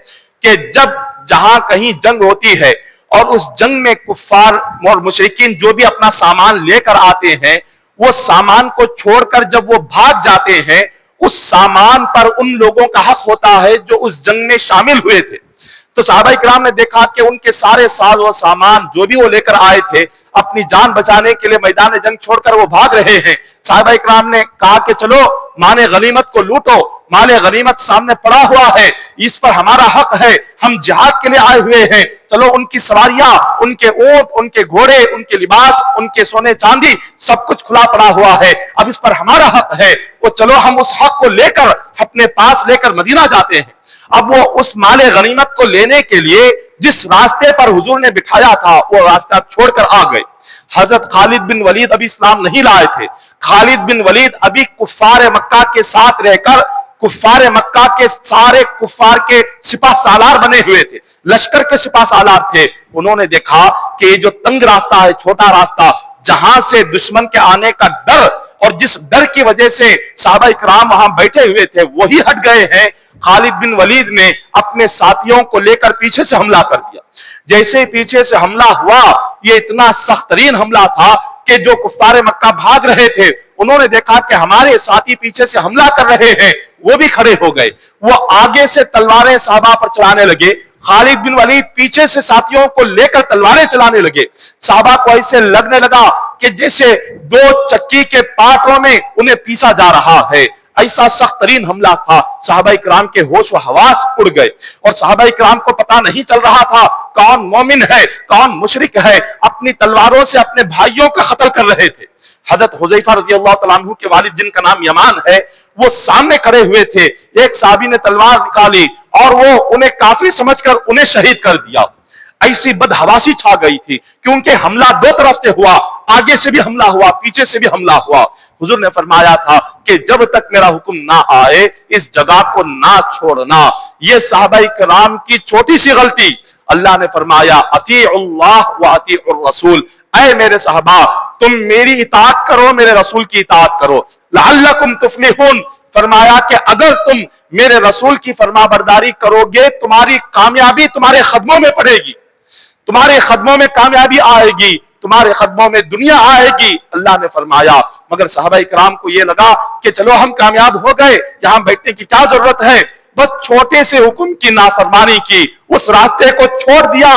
کہ جب جہاں کہیں جنگ ہوتی ہے اور اس جنگ میں کفار اور مشرکین جو بھی اپنا سامان لے کر آتے ہیں، وہ سامان کو چھوڑ کر جب وہ بھاگ جاتے ہیں، اس سامان پر ان لوگوں کا حق ہوتا ہے جو اس جنگ میں شامل ہوئے تھے۔ تو صحابہ کرام نے دیکھا کہ ان کے سارے ساز و سامان جو بھی وہ لے کر آئے تھے، اپنی جان بچانے کے لیے میدان جنگ چھوڑ کر وہ بھاگ رہے ہیں۔ صحابہ کرام نے کہا کہ چلو مال غنیمت کو لوٹو، مال غنیمت سامنے پڑا ہوا ہے، اس پر ہمارا حق ہے، ہم جہاد کے لیے آئے ہوئے ہیں، چلو ان کی سواریاں، ان کے اونٹ، ان کے گھوڑے، ان کے لباس، ان کے سونے چاندی سب کچھ کھلا پڑا ہوا ہے، اب اس پر ہمارا حق ہے، وہ چلو ہم اس حق کو لے کر اپنے پاس لے کر مدینہ جاتے ہیں۔ اب وہ اس مال غنیمت کو لینے کے لیے جس راستے پر حضور نے بٹھایا تھا وہ راستہ چھوڑ کر آ گئے۔ حضرت خالد بن ولید ابھی اسلام نہیں لائے تھے۔ خالد بن ولید ابھی کفار مکہ کے ساتھ رہ کر کفار مکہ کے سارے کفار کے سپہ سالار بنے ہوئے تھے، لشکر کے سپہ سالار تھے۔ انہوں نے دیکھا کہ یہ جو تنگ راستہ ہے، چھوٹا راستہ، جہاں سے دشمن کے آنے کا ڈر اور جس ڈر کی وجہ سے صحابہ اکرام وہاں بیٹھے ہوئے تھے وہی ہٹ گئے ہیں، خالد بن ولید نے اپنے ساتھیوں کو لے کر پیچھے سے حملہ کر دیا۔ جیسے پیچھے سے حملہ ہوا، یہ اتنا سخت ترین حملہ تھا کہ جو کفار مکہ بھاگ رہے تھے انہوں نے دیکھا کہ ہمارے ساتھی پیچھے سے حملہ کر رہے ہیں، وہ بھی کھڑے ہو گئے، وہ آگے سے تلواریں صحابہ پر چلانے لگے، خالد بن ولید پیچھے سے ساتھیوں کو لے کر تلواریں چلانے لگے۔ صحابہ کو ایسے لگنے لگا کہ جیسے دو چکی کے پاٹوں میں انہیں پیسا جا رہا ہے، ایسا سخت ترین حملہ تھا۔ صحابہ کرام کے ہوش و حواس اڑ گئے اور صحابہ کرام کو پتہ نہیں چل رہا تھا کون مومن ہے کون مشرک ہے، اپنی تلواروں سے اپنے بھائیوں کا قتل کر رہے تھے۔ حضرت حذیفہ رضی اللہ تعالیٰ عنہ کے والد جن کا نام یمان ہے، وہ سامنے کھڑے ہوئے تھے، ایک صحابی نے تلوار نکالی اور وہ انہیں کافر سمجھ کر انہیں شہید کر دیا۔ ایسی بدحواسی چھا گئی تھی کیونکہ حملہ دو طرف سے ہوا، آگے سے بھی حملہ ہوا، پیچھے سے بھی حملہ ہوا۔ حضور نے فرمایا تھا کہ جب تک میرا حکم نہ آئے اس جگہ کو نہ چھوڑنا۔ یہ صحابہ کرام کی چھوٹی سی غلطی، اللہ نے فرمایا اطیعوا اللہ و اطیعوا الرسول، اے میرے صحابہ تم میری اطاعت کرو، میرے رسول کی اطاعت کرو، لعلکم تفلحون، فرمایا کہ اگر تم میرے رسول کی فرما برداری کرو گے تمہاری کامیابی تمہارے قدموں میں پڑے گی، تمہارے قدموں میں کامیابی آئے گی، تمہارے قدموں میں دنیا آئے گی۔ اللہ نے فرمایا مگر صحابہ کرام کو یہ لگا کہ چلو ہم کامیاب ہو گئے، یہاں بیٹھنے کی کیا ضرورت ہے، بس چھوٹے سے حکم کی نافرمانی کی، اس راستے کو چھوڑ دیا،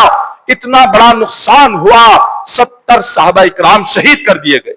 اتنا بڑا نقصان ہوا، 70 صحابہ کرام شہید کر دیے گئے۔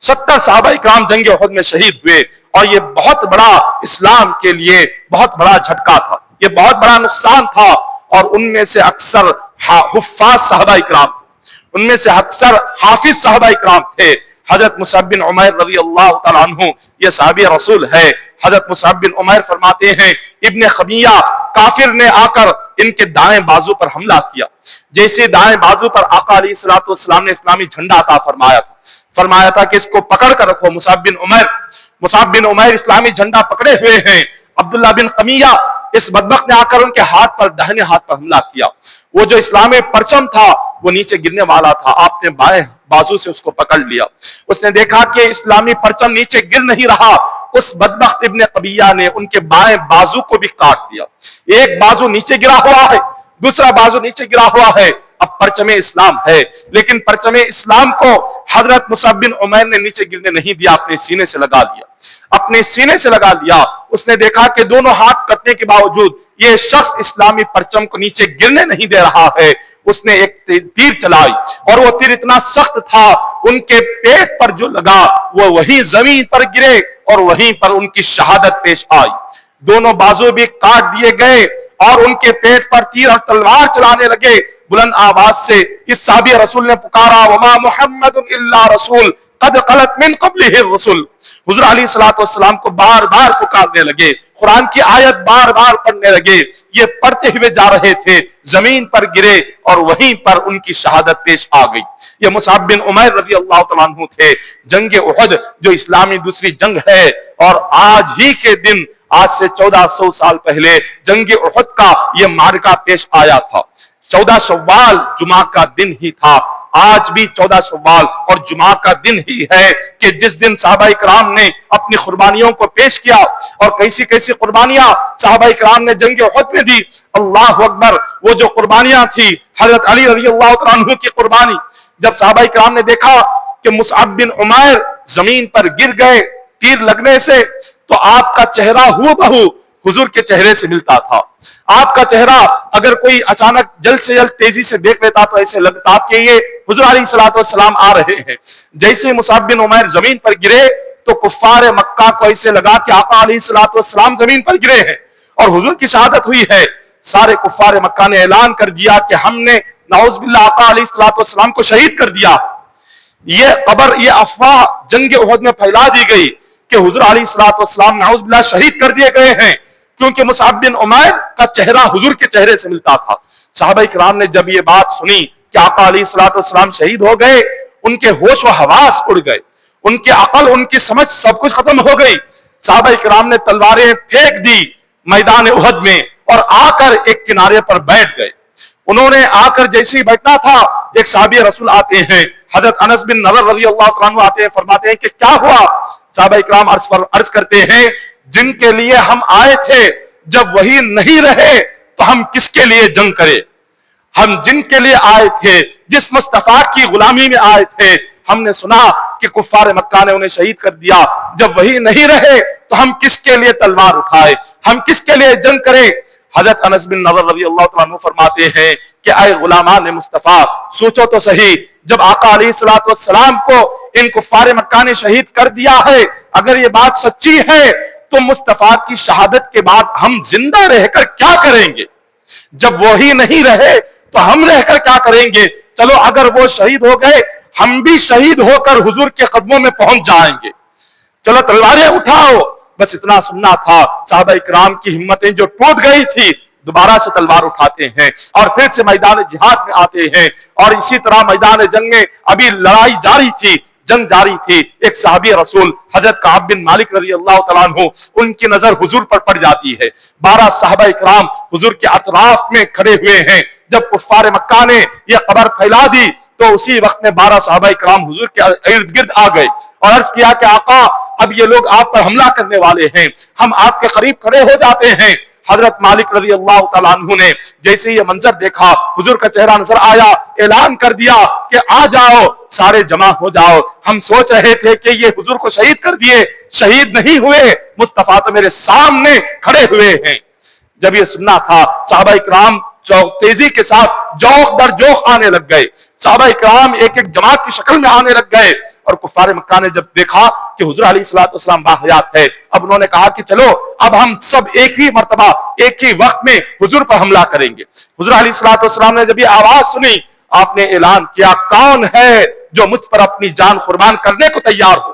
70 صحابہ کرام جنگ احد میں شہید ہوئے اور یہ بہت بڑا اسلام کے لیے بہت بڑا جھٹکا تھا، یہ بہت بڑا نقصان تھا۔ اور ان میں سے اکثر حفاظ صحابہ کرام تھے، ان میں سے اکثر حافظ صحابہ کرام تھے۔ حضرت مصعب بن عمیر رضی اللہ تعالیٰ عنہ یہ صحابی رسول ہے۔ حضرت مصعب بن عمیر فرماتے ہیں ابن خمیہ کافر نے آ کر ان کے دائیں بازو پر حملہ کیا، جیسے دائیں بازو پر آقا علیہ الصلوۃ والسلام نے اسلامی جھنڈا عطا فرمایا تھا کہ اس کو پکڑ کر رکھو۔ مصعب بن عمیر اسلامی جھنڈا پکڑے ہوئے ہیں، عبداللہ بن قمیہ اس بدبخت نے آ کر ان کے ہاتھ پر، دہنے ہاتھ پر حملہ کیا۔ وہ جو اسلامی پرچم تھا وہ نیچے گرنے والا تھا، آپ نے بائیں بازو سے اس کو پکڑ لیا، اس نے دیکھا کہ اسلامی پرچم نیچے گر نہیں رہا، اس بدبخت ابن قبیہ نے ان کے بائیں بازو کو بھی کاٹ دیا۔ ایک بازو نیچے گرا ہوا ہے، دوسرا بازو نیچے گرا ہوا ہے، اب پرچم اسلام ہے، لیکن پرچم اسلام کو حضرت مصعب بن عمیر نے نیچے گرنے نہیں دیا، اپنے سینے سے لگا لیا، اپنے سینے سے لگا لیا۔ اس نے دیکھا کہ دونوں ہاتھ کٹنے کے باوجود یہ شخص اسلامی پرچم کو نیچے گرنے نہیں دے رہا ہے، اس نے ایک تیر چلائی اور وہ تیر اتنا سخت تھا ان کے پیٹ پر جو لگا وہ وہیں زمین پر گرے اور وہیں پر ان کی شہادت پیش آئی۔ دونوں بازو بھی کاٹ دیے گئے اور ان کے پیٹ پر تیر اور تلوار چلانے لگے۔ بلند آواز سے اس صحابی رسول نے پکارا وما محمد الا رسول قد خلت من قبلہ الرسل۔ حضور علیہ الصلوۃ والسلام کو بار بار پکارنے لگے، قرآن کی آیت بار بار پڑھنے لگے، یہ پڑھتے ہوئے جا رہے تھے، زمین پر گرے اور وہیں پر ان کی شہادت پیش آ گئی۔ یہ مصعب بن عمیر رضی اللہ تعالیٰ عنہ تھے۔ جنگ احد جو اسلامی دوسری جنگ ہے اور آج ہی کے دن، آج سے 1400 سال پہلے جنگ احد کا یہ معرکہ پیش آیا تھا۔ 14 شوال جمعہ کا دن ہی تھا، آج بھی 14 شوال اور جمعہ کا دن ہی ہے کہ جس دن صحابہ کرام نے اپنی قربانیوں کو پیش کیا، اور کیسی کیسی قربانیاں صحابہ کرام نے جنگ احد میں دی۔ اللہ اکبر، وہ جو قربانیاں تھی حضرت علی رضی اللہ تعالیٰ عنہ کی قربانی، جب صحابہ کرام نے دیکھا کہ مصعب بن عمیر زمین پر گر گئے تیر لگنے سے، تو آپ کا چہرہ ہو بہو حضور کے چہرے سے ملتا تھا۔ آپ کا چہرہ اگر کوئی اچانک جلد سے جلد تیزی سے دیکھ لیتا تو ایسے لگتا کہ یہ حضور علیہ الصلوۃ والسلام آ رہے ہیں۔ جیسے مصعب بن عمیر زمین پر گرے تو کفار مکہ کو ایسے لگا کہ آقا علیہ الصلوۃ والسلام زمین پر گرے ہیں اور حضور کی شہادت ہوئی ہے۔ سارے کفار مکہ نے اعلان کر دیا کہ ہم نے نعوذ باللہ آقا علیہ الصلوۃ والسلام کو شہید کر دیا۔ یہ خبر، یہ افواہ جنگ احد میں پھیلا دی گئی کہ حضور علیہ الصلوۃ والسلام نعوذ باللہ شہید کر دیے گئے ہیں، کیونکہ مصعب بن عمیر کا چہرہ حضور کے چہرے سے ملتا تھا۔ صحابہ کرام نے جب یہ بات سنی کہ آقا علیہ الصلوۃ والسلام شہید ہو گئے، ان کے ہوش و حواس اڑ گئے، ان کی عقل، ان کی سمجھ سب کچھ ختم ہو گئی۔ صحابہ کرام نے تلواریں پھینک دی میدان احد میں اور آ کر ایک کنارے پر بیٹھ گئے۔ انہوں نے آ کر جیسے ہی بیٹھنا تھا، ایک صحابی رسول آتے ہیں، حضرت انس بن نضر رضی اللہ تعالیٰ عنہ آتے ہیں، فرماتے ہیں کہ کیا ہوا؟ صحابہ کرام عرض کرتے ہیں، جن کے لیے ہم آئے تھے جب وہی نہیں رہے تو ہم کس کے لیے جنگ کرے؟ ہم جن کے لیے آئے تھے، جس مصطفیٰ کی غلامی میں آئے تھے، ہم نے سنا کہ کفار مکہ نے انہیں شہید کر دیا، جب وہی نہیں رہے تو ہم کس کے لیے تلوار اٹھائے، ہم کس کے لیے جنگ کریں؟ حضرت انس بن نضر رضی اللہ تعالیٰ عنہ فرماتے ہیں کہ اے غلامان مصطفیٰ، سوچو تو صحیح، جب آقا علیہ الصلوۃ والسلام کو ان کفار مکہ نے شہید کر دیا ہے، اگر یہ بات سچی ہے تو مصطفیٰ کی شہادت کے بعد ہم زندہ رہ کر کیا کریں گے؟ جب وہی نہیں رہے تو ہم رہ کر کیا کریں گے؟ چلو اگر وہ شہید ہو گئے، ہم بھی شہید ہو کر حضور کے قدموں میں پہنچ جائیں گے، چلو تلواریں اٹھاؤ۔ بس اتنا سننا تھا، صحابہ کرام کی ہمتیں جو ٹوٹ گئی تھی دوبارہ سے تلوار اٹھاتے ہیں اور پھر سے میدان جہاد میں آتے ہیں، اور اسی طرح میدان جنگ میں ابھی لڑائی جاری تھی، جنگ جاری تھی۔ ایک صحابی رسول حضرت کعب بن مالک رضی اللہ تعالیٰ عنہ، ان کی نظر حضور پر پڑ جاتی ہے۔ 12 صحابہ کرام حضور کے اطراف میں کھڑے ہوئے ہیں۔ جب کفار مکہ نے یہ خبر پھیلا دی تو اسی وقت میں 12 صحابہ کرام حضور کے ارد گرد آ گئے اور عرض کیا کہ آقا، اب یہ لوگ آپ پر حملہ کرنے والے ہیں، ہم آپ کے قریب کھڑے ہو جاتے ہیں۔ حضرت مالک رضی اللہ تعالیٰ عنہ نے جیسے یہ منظر دیکھا، حضور کا چہرہ نظر آیا، اعلان کر دیا کہ آ جاؤ، سارے جمع ہو جاؤ۔ ہم سوچ رہے تھے کہ یہ حضور کو شہید کر دیے، شہید نہیں ہوئے، مصطفیٰ تو میرے سامنے کھڑے ہوئے ہیں۔ جب یہ سننا تھا، صحابہ کرام تیزی کے ساتھ جوق در جوق آنے لگ گئے، صحابہ کرام ایک ایک جماعت کی شکل میں آنے لگ گئے، اور کفار مکہ نے جب دیکھا کہ حضور علیہ الصلوۃ والسلام باحیات ہے، اب انہوں نے کہا کہ چلو اب ہم سب ایک ہی مرتبہ ایک ہی وقت میں حضور پر حملہ کریں گے۔ حضور علیہ الصلوۃ والسلام نے جب یہ آواز سنی، آپ نے اعلان کیا، کون ہے جو مجھ پر اپنی جان قربان کرنے کو تیار ہو؟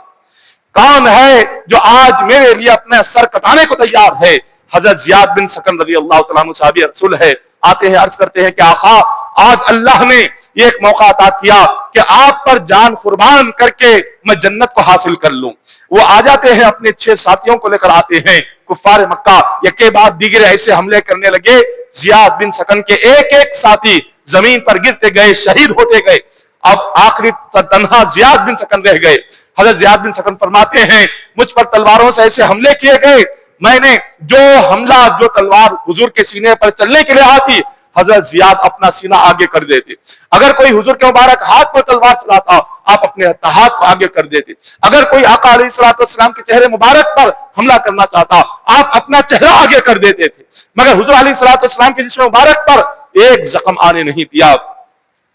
کون ہے جو آج میرے لیے اپنا سر کٹانے کو تیار ہے؟ حضرت زیاد بن سکن رضی اللہ تعالیٰ عنہ صحابی رسول ہے، آتے ہیں، عرض کرتے ہیں کہ آقا، آج اللہ نے یہ ایک موقع عطا کیا کہ آپ پر جان قربان کر کے میں جنت کو حاصل کر لوں۔ وہ آ جاتے ہیں، اپنے 6 ساتھیوں کو لے کر آتے ہیں۔ کفار مکہ یکے بعد دیگر ایسے حملے کرنے لگے، زیاد بن سکن کے ایک ایک ساتھی زمین پر گرتے گئے، شہید ہوتے گئے۔ اب آخری تنہا زیاد بن سکن رہ گئے۔ حضرت زیاد بن سکن فرماتے ہیں، مجھ پر تلواروں سے ایسے حملے کیے گئے، میں نے جو تلوار حضور کے سینے پر چلنے کے لیے آتی، حضرت زیاد اپنا سینہ آگے کر دیتے۔ اگر کوئی حضور کے مبارک ہاتھ پر تلوار چلاتا، آپ اپنے ہاتھ کو آگے کر دیتے۔ اگر کوئی آقا علیہ الصلوۃ والسلام کے چہرے مبارک پر حملہ کرنا چاہتا، آپ اپنا چہرہ آگے کر دیتے تھے، مگر حضور علیہ الصلوۃ والسلام کے جسم مبارک پر ایک زخم آنے نہیں دیا۔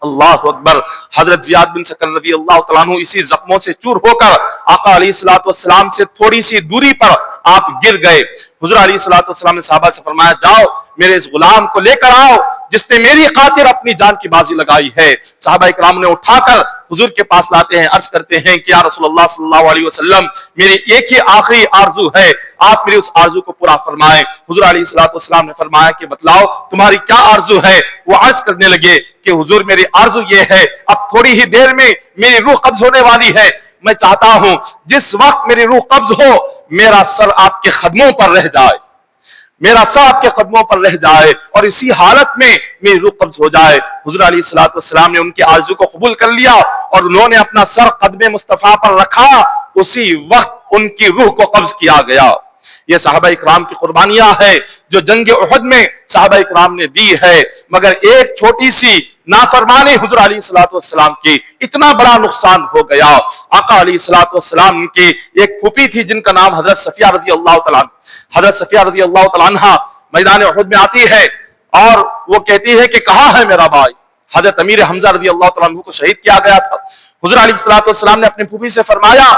اللہ اکبر۔ حضرت زیاد بن سکن رضی اللہ تعالیٰ عنہ اسی زخموں سے چور ہو کر آقا علیہ الصلوۃ والسلام سے تھوڑی سی دوری پر آپ گر گئے۔ حضور علیہ الصلوۃ والسلام نے صحابہ سے فرمایا، جاؤ میرے اس غلام کو لے کر آؤ جس نے میری خاطر اپنی جان کی بازی لگائی ہے۔ صحابہ کرام نے اٹھا کر حضور کے پاس لاتے ہیں، عرض کرتے ہیں کہ یا رسول اللہ صلی اللہ علیہ وسلم، میری ایک ہی آخری آرزو ہے، آپ میری اس آرزو کو پورا فرمائیں۔ حضور علیہ الصلوۃ والسلام نے فرمایا کہ بتلاؤ تمہاری کیا آرزو ہے؟ وہ عرض کرنے لگے کہ حضور میری آرزو یہ ہے، اب تھوڑی ہی دیر میں میری روح قبض ہونے والی ہے، میں چاہتا ہوں جس وقت میری روح قبض ہو میرا سر آپ کے قدموں پر رہ جائے، میرا سر آپ کے قدموں پر رہ جائے اور اسی حالت میں میری روح قبض ہو جائے۔ حضور علیہ السلام نے ان کی آرزو کو قبول کر لیا اور انہوں نے اپنا سر قدم مصطفیٰ پر رکھا، اسی وقت ان کی روح کو قبض کیا گیا۔ یہ صحابہ اکرام کی قربانیاں ہے جو جنگ احد میں صحابہ اکرام نے دی ہے، مگر ایک چھوٹی سی نافرمانی حضور علیہ السلام کی اتنا بڑا نقصان ہو گیا۔ آقا علیہ السلام کی ایک پھوپھی تھی جن کا نام حضرت صفیہ رضی اللہ تعالیٰ عنہ، حضرت صفیہ رضی اللہ تعالیٰ عنہ میدان احد میں آتی ہے اور وہ کہتی ہے کہ کہاں ہے میرا بھائی؟ حضرت امیر حمزہ رضی اللہ تعالیٰ عنہ کو شہید کیا گیا تھا۔ حضور علیہ السلام نے اپنی پھوپھی سے فرمایا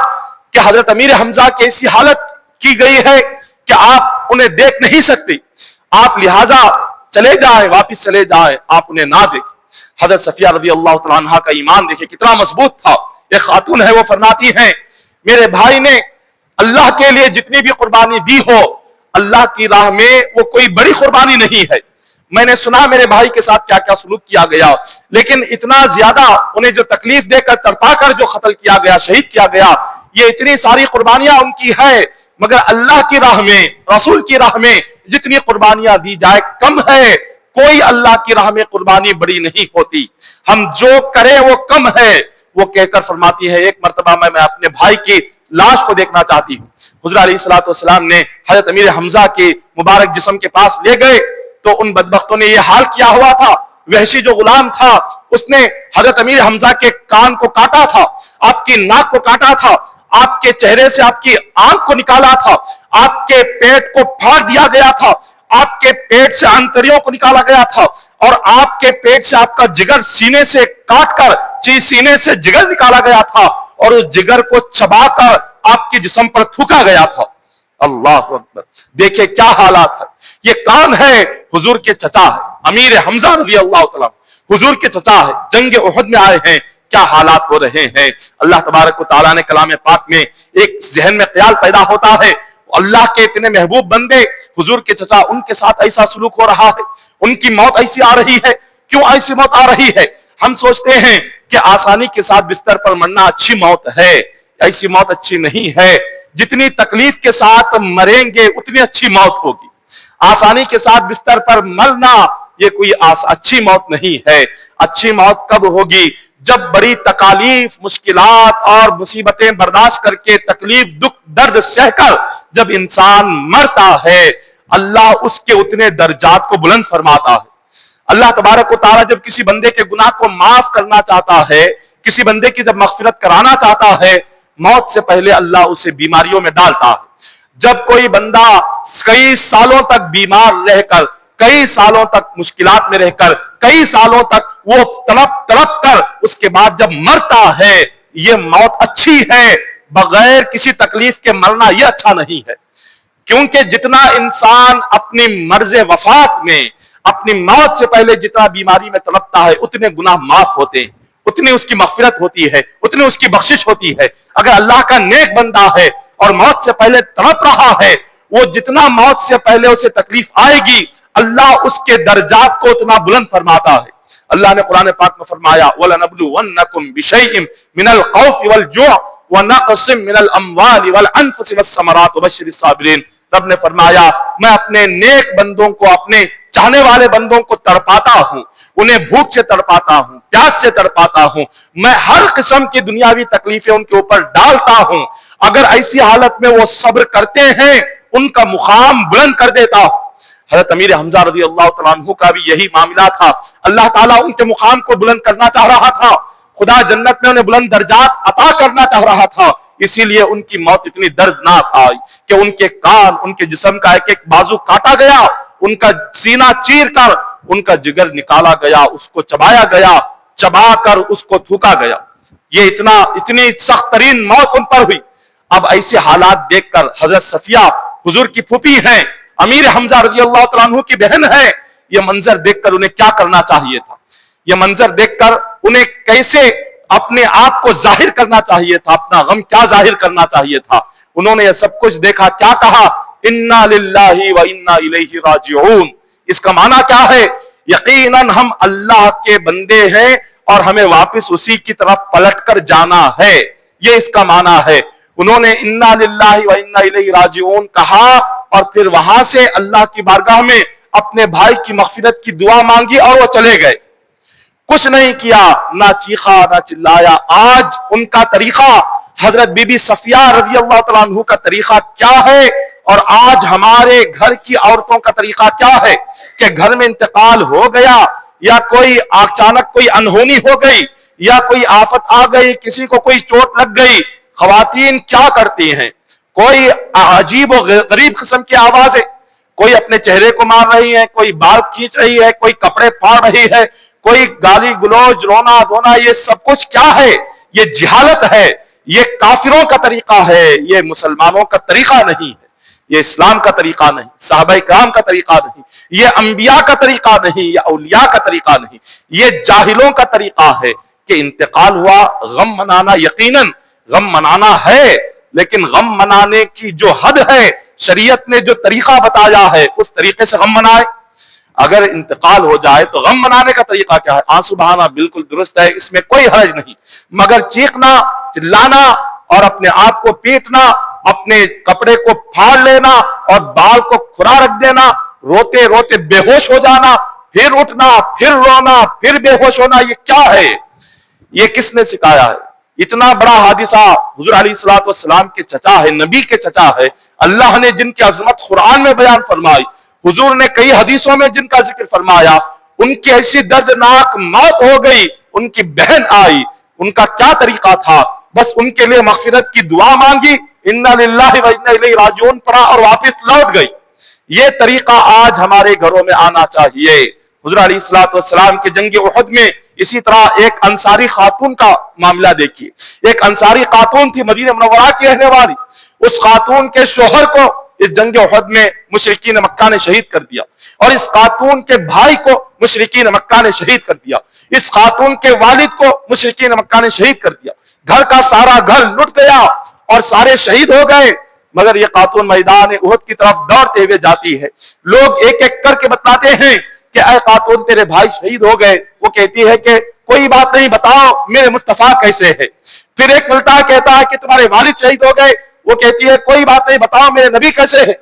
کہ حضرت امیر حمزہ کی ایسی حالت کی گئی ہے کہ آپ انہیں دیکھ نہیں سکتے، آپ لہٰذا چلے جائیں، واپس چلے جائیں، آپ انہیں نہ دیکھیں۔ حضرت صفیہ رضی اللہ تعالیٰ عنہ کا ایمان دیکھیں کتنا مضبوط تھا۔ ایک خاتون ہے، وہ فرماتی ہیں میرے بھائی نے اللہ کے لیے جتنی بھی قربانی دی ہو، اللہ کی راہ میں وہ کوئی بڑی قربانی نہیں ہے۔ میں نے سنا میرے بھائی کے ساتھ کیا کیا سلوک کیا گیا، لیکن اتنا زیادہ انہیں جو تکلیف دے کر تڑپا کر جو قتل کیا گیا، شہید کیا گیا، یہ اتنی ساری قربانیاں ان کی ہے، مگر اللہ کی راہ میں، رسول کی راہ میں جتنی قربانیاں دی جائے کم ہے۔ کوئی اللہ کی راہ میں قربانی بڑی نہیں ہوتی، ہم جو کریں وہ کم ہے۔ وہ کہہ کر فرماتی ہے ایک مرتبہ میں اپنے بھائی کی لاش کو دیکھنا چاہتی ہوں۔ حضور علیہ السلام نے حضرت امیر حمزہ کے مبارک جسم کے پاس لے گئے تو ان بدبختوں نے یہ حال کیا ہوا تھا۔ وحشی جو غلام تھا اس نے حضرت امیر حمزہ کے کان کو کاٹا تھا، آپ کی ناک کو کاٹا تھا، آپ کے چہرے سے آپ کی آنکھ کو نکالا تھا، آپ کے پیٹ کو پھاڑ دیا گیا تھا، آپ کے پیٹ سے آنتڑیوں کو نکالا گیا تھا، اور آپ کے پیٹ سے آپ کا جگر سینے سے کاٹ کر سینے سے جگر نکالا گیا تھا اور اس جگر کو چبا کر آپ کے جسم پر تھوکا گیا تھا۔ اللہ اکبر، دیکھیں کیا حالات ہے۔ یہ کون ہے؟ حضور کے چچا ہے، امیر حمزہ رضی اللہ تعالیٰ حضور کے چچا ہے، جنگ احد میں آئے ہیں، کیا حالات ہو رہے ہیں۔ اللہ تبارک و تعالیٰ نے کلام پاک میں ایک ذہن میں خیال پیدا ہوتا ہے، اللہ کے اتنے محبوب بندے حضور کے چچا، ان کے ساتھ ایسا سلوک ہو رہا ہے، ان کی موت ایسی آ رہی ہے۔ کیوں ایسی موت آ رہی ہے؟ ہم سوچتے ہیں کہ آسانی کے ساتھ بستر پر مرنا اچھی موت ہے، ایسی موت اچھی نہیں ہے۔ جتنی تکلیف کے ساتھ مریں گے اتنی اچھی موت ہوگی۔ آسانی کے ساتھ بستر پر مرنا یہ کوئی اچھی موت نہیں ہے۔ اچھی موت کب ہوگی؟ جب بڑی تکالیف، مشکلات اور مصیبتیں برداشت کر کے، تکلیف، دکھ، درد سہ کر جب انسان مرتا ہے، اللہ اس کے اتنے درجات کو بلند فرماتا ہے۔ اللہ تبارک و تعالیٰ جب کسی بندے کے گناہ کو معاف کرنا چاہتا ہے، کسی بندے کی جب مغفرت کرانا چاہتا ہے، موت سے پہلے اللہ اسے بیماریوں میں ڈالتا ہے۔ جب کوئی بندہ کئی سالوں تک بیمار رہ کر، کئی سالوں تک مشکلات میں رہ کر، کئی سالوں تک وہ تڑپ کر اس کے بعد جب مرتا ہے، یہ موت اچھی ہے۔ بغیر کسی تکلیف کے مرنا یہ اچھا نہیں ہے، کیونکہ جتنا انسان اپنی مرض وفات میں، اپنی موت سے پہلے جتنا بیماری میں تڑپتا ہے، اتنے گناہ معاف ہوتے ہیں، اتنی اس کی مغفرت ہوتی ہے، اتنی اس کی بخشش ہوتی ہے۔ اگر اللہ کا نیک بندہ ہے اور موت سے پہلے تڑپ رہا ہے، وہ جتنا موت سے پہلے اسے تکلیف آئے گی، اللہ اس کے درجات کو اتنا بلند فرماتا ہے۔ اللہ نے قرآن پاک میں فرمایا وَلَنَبْلُوَنَّكُمْ بِشَيْءٍ مِّنَ الْخَوْفِ وَالْجُوعِ وَنَقْصٍ مِّنَ الْأَمْوَالِ وَالْأَنفُسِ وَالثَّمَرَاتِ وَبَشِّرِ الصَّابِرِينَ۔ رب نے فرمایا میں اپنے نیک بندوں کو، اپنے چاہنے والے بندوں کو تڑپاتا ہوں، انہیں بھوک سے تڑپاتا ہوں، پیاس سے تڑپاتا ہوں، میں ہر قسم کی دنیاوی تکلیفیں ان کے اوپر ڈالتا ہوں۔ اگر ایسی حالت میں وہ صبر کرتے ہیں، ان کا مقام بلند کر دیتا ہوں۔ حضرت امیر حمزہ رضی اللہ تعالیٰ عنہ کا بھی یہی معاملہ تھا۔ اللہ تعالیٰ ان کے مقام کو بلند کرنا چاہ رہا تھا، خدا جنت میں انہیں بلند درجات عطا کرنا چاہ رہا تھا، اسی لیے ان کی موت اتنی دردناک آئی کہ ان کے کان، ان کے جسم کا ایک ایک بازو کاٹا گیا، ان کا سینہ چیر کر ان کا جگر نکالا گیا، اس کو چبایا گیا، چبا کر اس کو تھوکا گیا۔ یہ اتنی سخت ترین موت ان پر ہوئی۔ اب ایسے حالات دیکھ کر حضرت صفیہ حضور کی پھوپھی ہیں، امیر حمزہ رضی اللہ تعالیٰ عنہ کی بہن ہے، یہ منظر دیکھ کر انہیں کیا کرنا چاہیے تھا؟ یہ منظر دیکھ کر انہیں کیسے اپنے آپ کو ظاہر کرنا چاہیے تھا، اپنا غم کیا ظاہر کرنا چاہیے تھا؟ انہوں نے یہ سب کچھ دیکھا، کیا کہا؟ انا للہ و انا الیہ راجعون۔ اس کا معنی کیا ہے؟ یقیناً ہم اللہ کے بندے ہیں اور ہمیں واپس اسی کی طرف پلٹ کر جانا ہے، یہ اس کا معنی ہے۔ انہوں نے انا للہ و انا الیہ راجعون کہا اور پھر وہاں سے اللہ کی بارگاہ میں اپنے بھائی کی مغفرت کی دعا مانگی اور وہ چلے گئے. کچھ نہیں کیا، نہ چیخا نہ چلایا. آج ان کا طریقہ، حضرت بی بی صفیہ رضی اللہ تعالیٰ عنہ کا طریقہ کیا ہے، اور آج ہمارے گھر کی عورتوں کا طریقہ کیا ہے کہ گھر میں انتقال ہو گیا یا کوئی اچانک کوئی انہونی ہو گئی یا کوئی آفت آ گئی، کسی کو کوئی چوٹ لگ گئی، خواتین کیا کرتی ہیں؟ کوئی عجیب و غریب قسم کی آوازیں، کوئی اپنے چہرے کو مار رہی ہے، کوئی بال کھینچ رہی ہے، کوئی کپڑے پھاڑ رہی ہے، کوئی گالی گلوچ، رونا دھونا. یہ سب کچھ کیا ہے؟ یہ جہالت ہے، یہ کافروں کا طریقہ ہے، یہ مسلمانوں کا طریقہ نہیں ہے، یہ اسلام کا طریقہ نہیں، صحابہ کرام کا طریقہ نہیں، یہ انبیاء کا طریقہ نہیں، یہ اولیاء کا طریقہ نہیں، یہ جاہلوں کا طریقہ ہے. کہ انتقال ہوا، غم منانا، یقیناً غم منانا ہے، لیکن غم منانے کی جو حد ہے، شریعت نے جو طریقہ بتایا ہے اس طریقے سے غم منائے. اگر انتقال ہو جائے تو غم منانے کا طریقہ کیا ہے؟ آنسو بہانا بالکل درست ہے، اس میں کوئی حرج نہیں، مگر چیخنا، چلانا اور اپنے آپ کو پیٹنا، اپنے کپڑے کو پھاڑ لینا اور بال کو کھلا رکھ دینا، روتے روتے بے ہوش ہو جانا، پھر اٹھنا، پھر رونا، پھر بے ہوش ہونا، یہ کیا ہے؟ یہ کس نے سکھایا ہے؟ اتنا بڑا حادثہ حضور علیہ الصلوۃ والسلام کے چچا ہے، نبی کے چچا ہے، اللہ نے جن کی عظمت قرآن میں بیان فرمائی، حضور نے کئی حدیثوں میں جن کا ذکر فرمایا، ان کی ایسی دردناک موت ہو گئی، ان کی بہن آئی، ان کا کیا طریقہ تھا؟ بس ان کے لیے مغفرت کی دعا مانگی، انا للہ و انا الیہ راجعون پڑھا اور واپس لوٹ گئی. یہ طریقہ آج ہمارے گھروں میں آنا چاہیے. حضور علیہ الصلوۃ والسلام کے جنگ احد میں اسی طرح ایک انصاری خاتون کا معاملہ دیکھیے. ایک انصاری خاتون تھی، مدینہ منورہ کی رہنے والی. اس خاتون کے شوہر کو اس جنگ احد میں مشرکین مکہ نے شہید کر دیا، اور اس خاتون کے بھائی کو مشرکین مکہ نے شہید کر دیا. اس خاتون کے والد کو مشرکین مکہ نے شہید کر دیا. گھر کا سارا گھر لٹ گیا اور سارے شہید ہو گئے. مگر یہ خاتون میدان احد کی طرف دوڑتے ہوئے جاتی ہے. لوگ ایک ایک کر کے بتلاتے ہیں کہ اے خاتون تیرے بھائی شہید ہو گئے. وہ کہتی ہے کہ کوئی بات نہیں، بتاؤ میرے مصطفیٰ کیسے ہے. پھر ایک ملتا کہتا ہے کہ تمہارے والد شہید ہو گئے. وہ کہتی ہے کوئی بات نہیں، بتاؤ میرے نبی کیسے ہے.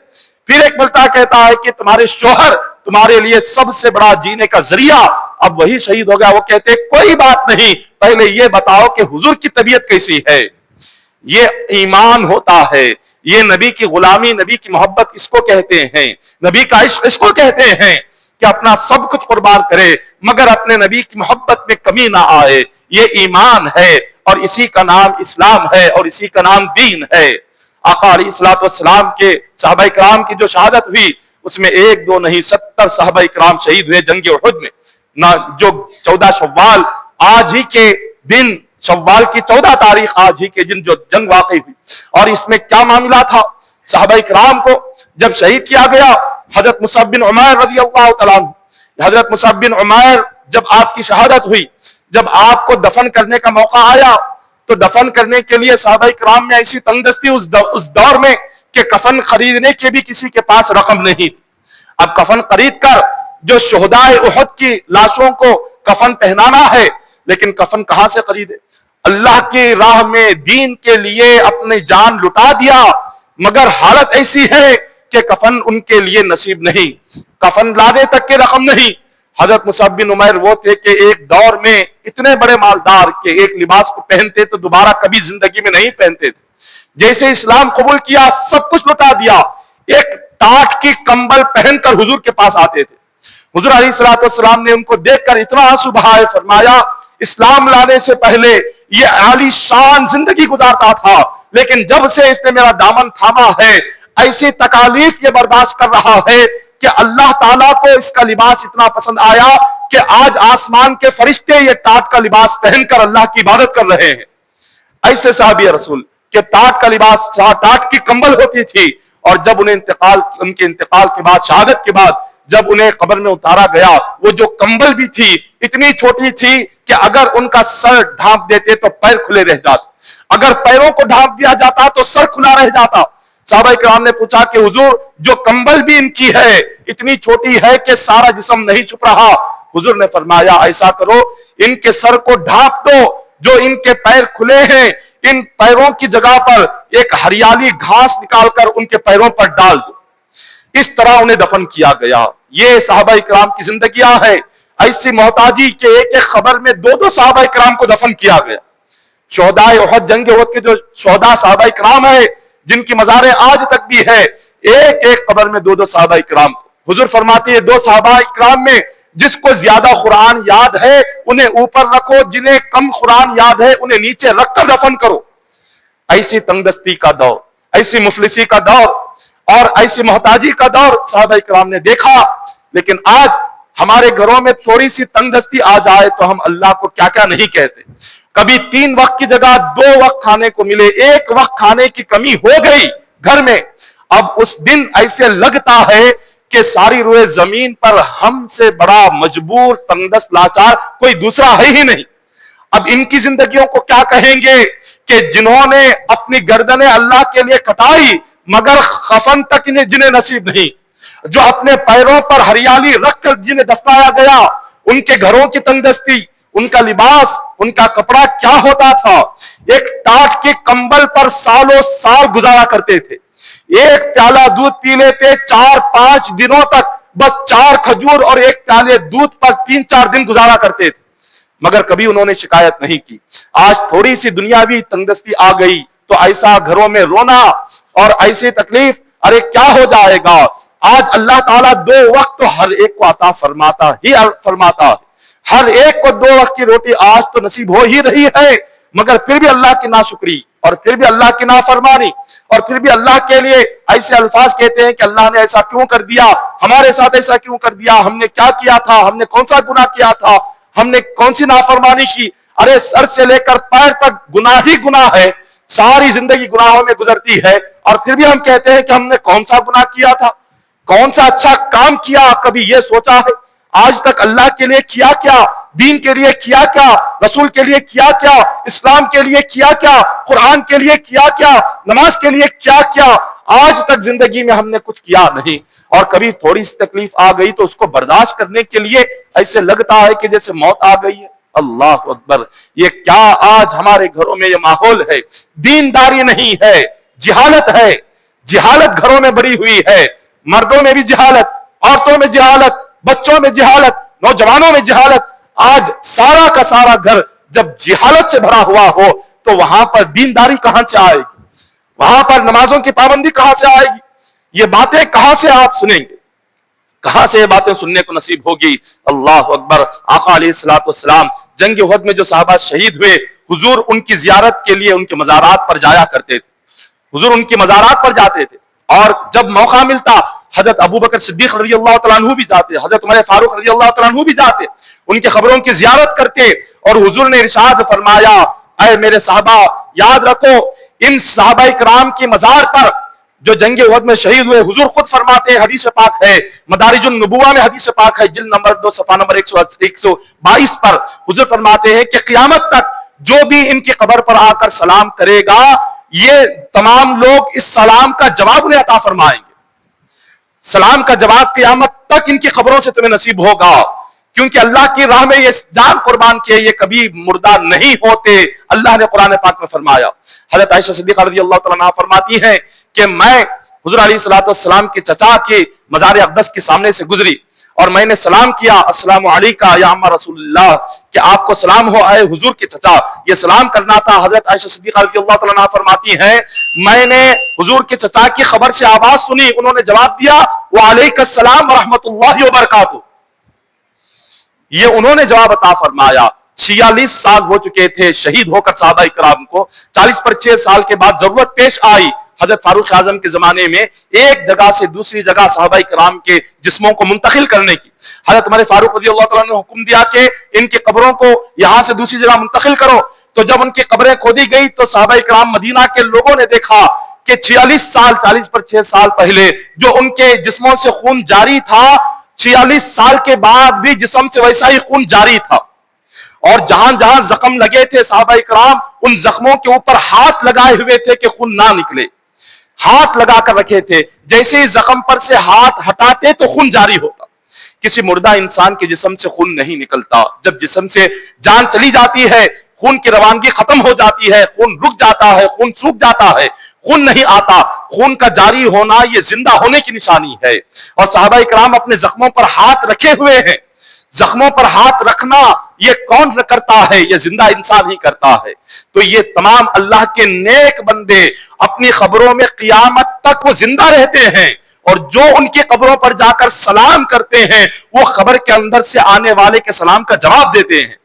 پھر ایک ملتا کہتا ہے کہ تمہارے شوہر تمہارے لیے سب سے بڑا جینے کا ذریعہ اب وہی شہید ہو گیا. وہ کہتے ہیں کوئی بات نہیں، پہلے یہ بتاؤ کہ حضور کی طبیعت کیسی ہے. یہ ایمان ہوتا ہے، یہ نبی کی غلامی، نبی کی محبت اس کو کہتے ہیں، نبی کا عشق اس کو کہتے ہیں کہ اپنا سب کچھ قربان کرے مگر اپنے نبی کی محبت میں کمی نہ آئے. یہ ایمان ہے اور اسی کا نام اسلام ہے اور اسی کا نام دین ہے. آقا علیہ الصلوۃ والسلام کے صحابہ کرام کی جو شہادت ہوئی اس میں ایک دو نہیں 70 صحابہ کرام شہید ہوئے جنگ احد میں. جو 14 شوال آج ہی کے دن، شوال کی 14 تاریخ آج ہی کے دن جو جنگ واقع ہوئی. اور اس میں کیا معاملہ تھا؟ صحابہ کرام کو جب شہید کیا گیا، حضرت مصعب بن عمیر رضی اللہ تعالیٰ عنہ، حضرت مصعب بن عمیر جب آپ کی شہادت ہوئی، جب آپ کو دفن کرنے کا موقع آیا تو دفن کرنے کے لیے صحابہ کرام میں ایسی تنگدستی اس دور میں کہ کفن خریدنے کے بھی کسی کے پاس رقم نہیں. اب کفن خرید کر جو شہدائے احد کی لاشوں کو کفن پہنانا ہے، لیکن کفن کہاں سے خریدے؟ اللہ کی راہ میں دین کے لیے اپنی جان لٹا دیا، مگر حالت ایسی ہے کہ کفن ان کے لیے نصیب نہیں، کفن لانے تک کی رقم نہیں. حضرت مصعب بن عمیر وہ تھے کہ ایک دور میں اتنے بڑے مالدار کہ ایک لباس کو پہنتے تو دوبارہ کبھی زندگی میں نہیں پہنتے تھے. جیسے اسلام قبول کیا سب کچھ لٹا دیا. ایک ٹاٹ کی کمبل پہن کر حضور کے پاس آتے تھے. حضور علیہ الصلوۃ والسلام نے ان کو دیکھ کر اتنا آنسو بہائے، فرمایا اسلام لانے سے پہلے یہ عالی شان زندگی گزارتا تھا، لیکن جب سے اس نے میرا دامن تھاما ہے ایسی تکالیف یہ برداشت کر رہا ہے کہ اللہ تعالیٰ کو اس کا لباس اتنا پسند آیا کہ آج آسمان کے فرشتے یہ ٹاٹ کا لباس پہن کر اللہ کی عبادت کر رہے ہیں. ایسے صحابی رسول کہ ٹاٹ کا لباس، ٹاٹ کی کمبل ہوتی تھی، اور جب ان کے انتقال کے بعد، شہادت کے بعد جب انہیں قبر میں اتارا گیا، وہ جو کمبل بھی تھی اتنی چھوٹی تھی کہ اگر ان کا سر ڈھانپ دیتے تو پیر کھلے رہ جاتے، اگر پیروں کو ڈھانپ دیا جاتا تو سر کھلا رہ جاتا. صحابہ کرام نے پوچھا کہ حضور جو کمبل بھی ان کی ہے اتنی چھوٹی ہے کہ سارا جسم نہیں چھپ رہا. حضور نے فرمایا ایسا کرو، ان کے سر کو ڈھانپ دو، جو ان کے پیر کھلے ہیں ان پیروں کی جگہ پر ایک ہریالی گھاس نکال کر ان کے پیروں پر ڈال دو. اس طرح انہیں دفن کیا گیا۔ یہ صحابہ اکرام کی زندگیاں ہے۔ ایسی محتاجی کہ ایک ایک خبر میں دو دو صحابہ اکرام کو دفن کیا گیا۔ شہداء احد، جنگ احد کے جو شہداء صحابہ اکرام ہے جن کی مزاریں آج تک بھی ہے، ایک ایک قبر میں دو دو صحابہ اکرام کو۔ حضور فرماتے ہیں دو صحابہ اکرام میں جس کو زیادہ قرآن یاد ہے انہیں اوپر رکھو، جنہیں کم قرآن یاد ہے انہیں نیچے رکھ کر دفن کرو۔ ایسی تنگدستی کا دور، ایسی مفلسی کا دور اور ایسی محتاجی کا دور صحابہ اکرام نے دیکھا، لیکن آج ہمارے گھروں میں تھوڑی سی تنگدستی آ جائے تو ہم اللہ کو کیا کیا نہیں کہتے۔ کبھی 3 وقت کی جگہ 2 وقت کھانے کو ملے، 1 وقت کھانے کی کمی ہو گئی گھر میں، اب اس دن ایسے لگتا ہے کہ ساری روئے زمین پر ہم سے بڑا مجبور، تنگدست، لاچار کوئی دوسرا ہے ہی نہیں۔ اب ان کی زندگیوں کو کیا کہیں گے کہ جنہوں نے اپنی گردنیں اللہ کے لیے کٹائی مگر خفن تک جنہیں نصیب نہیں، جو اپنے پیروں پر ہریالی رکھ کر جنہیں دفنایا گیا، ان کے گھروں کی تنگدستی، ان کا لباس، ان کا کپڑا کیا ہوتا تھا۔ ایک ٹاٹ کے کمبل پر سالوں سال گزارا کرتے تھے، ایک پیالہ دودھ پی لیتے 4-5 دنوں تک، بس 4 کھجور اور 1 پیالے دودھ پر 3-4 دن گزارا کرتے تھے، مگر کبھی انہوں نے شکایت نہیں کی۔ آج تھوڑی سی دنیاوی تنگدستی آ گئی تو ایسا گھروں میں رونا اور ایسی تکلیف، ارے کیا ہو جائے گا۔ آج اللہ تعالیٰ 2 وقت تو ہر ایک کو عطا فرماتا ہے، ہر ایک کو 2 وقت کی روٹی آج تو نصیب ہو ہی رہی ہے، مگر پھر بھی اللہ کی ناشکری اور پھر بھی اللہ کی نافرمانی اور پھر بھی اللہ کے لیے ایسے الفاظ کہتے ہیں کہ اللہ نے ایسا کیوں کر دیا، ہمارے ساتھ ایسا کیوں کر دیا، ہم نے کیا کیا تھا، ہم نے کون سا گناہ کیا تھا، ہم نے کون سی نافرمانی کی۔ ارے سر سے لے کر پیر تک گناہ ہی گناہ ہے، ساری زندگی گناہوں میں گزرتی ہے، اور پھر بھی ہم کہتے ہیں کہ ہم نے کون سا گناہ کیا تھا، کون سا اچھا کام کیا۔ کبھی یہ سوچا ہے آج تک اللہ کے لیے کیا کیا، دین کے لیے کیا کیا، رسول کے لیے کیا کیا، اسلام کے لیے کیا کیا، قرآن کے لیے کیا کیا، نماز کے لیے کیا کیا؟ آج تک زندگی میں ہم نے کچھ کیا نہیں، اور کبھی تھوڑی سی تکلیف آ گئی تو اس کو برداشت کرنے کے لیے ایسے لگتا ہے کہ جیسے موت آ گئی ہے۔ اللہ اکبر، یہ کیا آج ہمارے گھروں میں یہ ماحول ہے؟ دینداری نہیں ہے، جہالت ہے، جہالت گھروں میں بڑی ہوئی ہے، مردوں میں بھی جہالت، عورتوں میں جہالت، بچوں میں جہالت، نوجوانوں میں جہالت۔ آج سارا کا سارا گھر جب جہالت سے بھرا ہوا ہو تو وہاں پر دینداری کہاں سے آئے گی؟ وہاں پر نمازوں کی پابندی کہاں سے آئے گی؟ یہ باتیں کہاں سے آپ سنیں گے؟ کہاں سے یہ باتیں سننے کو نصیب ہوگی؟ اللہ اکبر۔ آقا علیہ السلام جنگ احد میں جو صحابہ شہید ہوئے، حضور ان کی زیارت کے لیے ان کے مزارات پر جایا کرتے تھے، حضور ان کی مزارات پر جاتے تھے، اور جب موقع ملتا حضرت ابوبکر صدیق رضی اللہ تعالیٰ عنہ بھی جاتے، حضرت عمر فاروق رضی اللہ تعالیٰ عنہ بھی جاتے، ان کی قبروں کی زیارت کرتے، اور حضور نے ارشاد فرمایا، اے میرے صحابہ یاد رکھو ان صحابہ اکرام کی مزار پر جو جنگ احد میں شہید ہوئے، حضور خود فرماتے ہیں، حدیث پاک ہے مدارج النبوہ میں، حدیث پاک ہے جلد نمبر 2 صفحہ نمبر 122 پر، حضور فرماتے ہیں کہ قیامت تک جو بھی ان کی قبر پر آ کر سلام کرے گا، یہ تمام لوگ اس سلام کا جواب انہیں عطا فرمائیں گے۔ سلام کا جواب قیامت تک ان کی قبروں سے تمہیں نصیب ہوگا، کیونکہ اللہ کی راہ میں یہ جان قربان کیے، یہ کبھی مردہ نہیں ہوتے۔ اللہ نے قرآن پاک میں فرمایا، حضرت عائشہ صدیقہ رضی اللہ تعالیٰ عنہا فرماتی ہیں کہ میں حضور علیہ السلام کے چچا کے مزار اقدس کے سامنے سے گزری اور میں نے سلام کیا، السلام علیکہ یا عم رسول اللہ، کہ آپ کو سلام ہو اے حضور کے چچا، یہ سلام کرنا تھا۔ حضرت عائشہ صدیقہ رضی اللہ تعالیٰ عنہا فرماتی ہیں میں نے حضور کے چچا کی خبر سے آواز سنی، انہوں نے جواب دیا وعلیکم السلام ورحمۃ اللہ وبرکاتہ، یہ انہوں نے جواب عطا فرمایا۔ 46 سال ہو چکے تھے شہید ہو کر صحابہ اکرام کو، 40 پر 6 سال کے بعد ضرورت پیش آئی حضرت فاروق اعظم کے زمانے میں ایک جگہ سے دوسری جگہ صحابہ اکرام کے جسموں کو منتقل کرنے کی۔ حضرت عمر فاروق رضی اللہ تعالیٰ نے حکم دیا کہ ان کی قبروں کو یہاں سے دوسری جگہ منتقل کرو، تو جب ان کی قبریں کھودی گئی تو صحابہ اکرام مدینہ کے لوگوں نے دیکھا کہ 46 سال 40 پر 6 سال پہلے جو ان کے جسموں سے خون جاری تھا، 46 سال کے بعد بھی جسم سے ویسا ہی خون جاری تھا، اور جہاں جہاں زخم لگے تھے صحابہ اکرام ان زخموں کے اوپر ہاتھ لگائے ہوئے تھے کہ خون نہ نکلے، ہاتھ لگا کر رکھے تھے، جیسے ہی زخم پر سے ہاتھ ہٹاتے تو خون جاری ہوتا۔ کسی مردہ انسان کے جسم سے خون نہیں نکلتا، جب جسم سے جان چلی جاتی ہے خون کی روانگی ختم ہو جاتی ہے، خون رک جاتا ہے، خون سوکھ جاتا ہے، خون نہیں آتا. خون کا جاری ہونا یہ زندہ ہونے کی نشانی ہے. اور صحابہ کرام اپنے زخموں پر ہاتھ رکھے ہوئے ہیں. زخموں پر ہاتھ رکھنا یہ کون کرتا ہے؟ یہ زندہ انسان ہی کرتا ہے. تو یہ تمام اللہ کے نیک بندے اپنی قبروں میں قیامت تک وہ زندہ رہتے ہیں، اور جو ان کی قبروں پر جا کر سلام کرتے ہیں وہ قبر کے اندر سے آنے والے کے سلام کا جواب دیتے ہیں.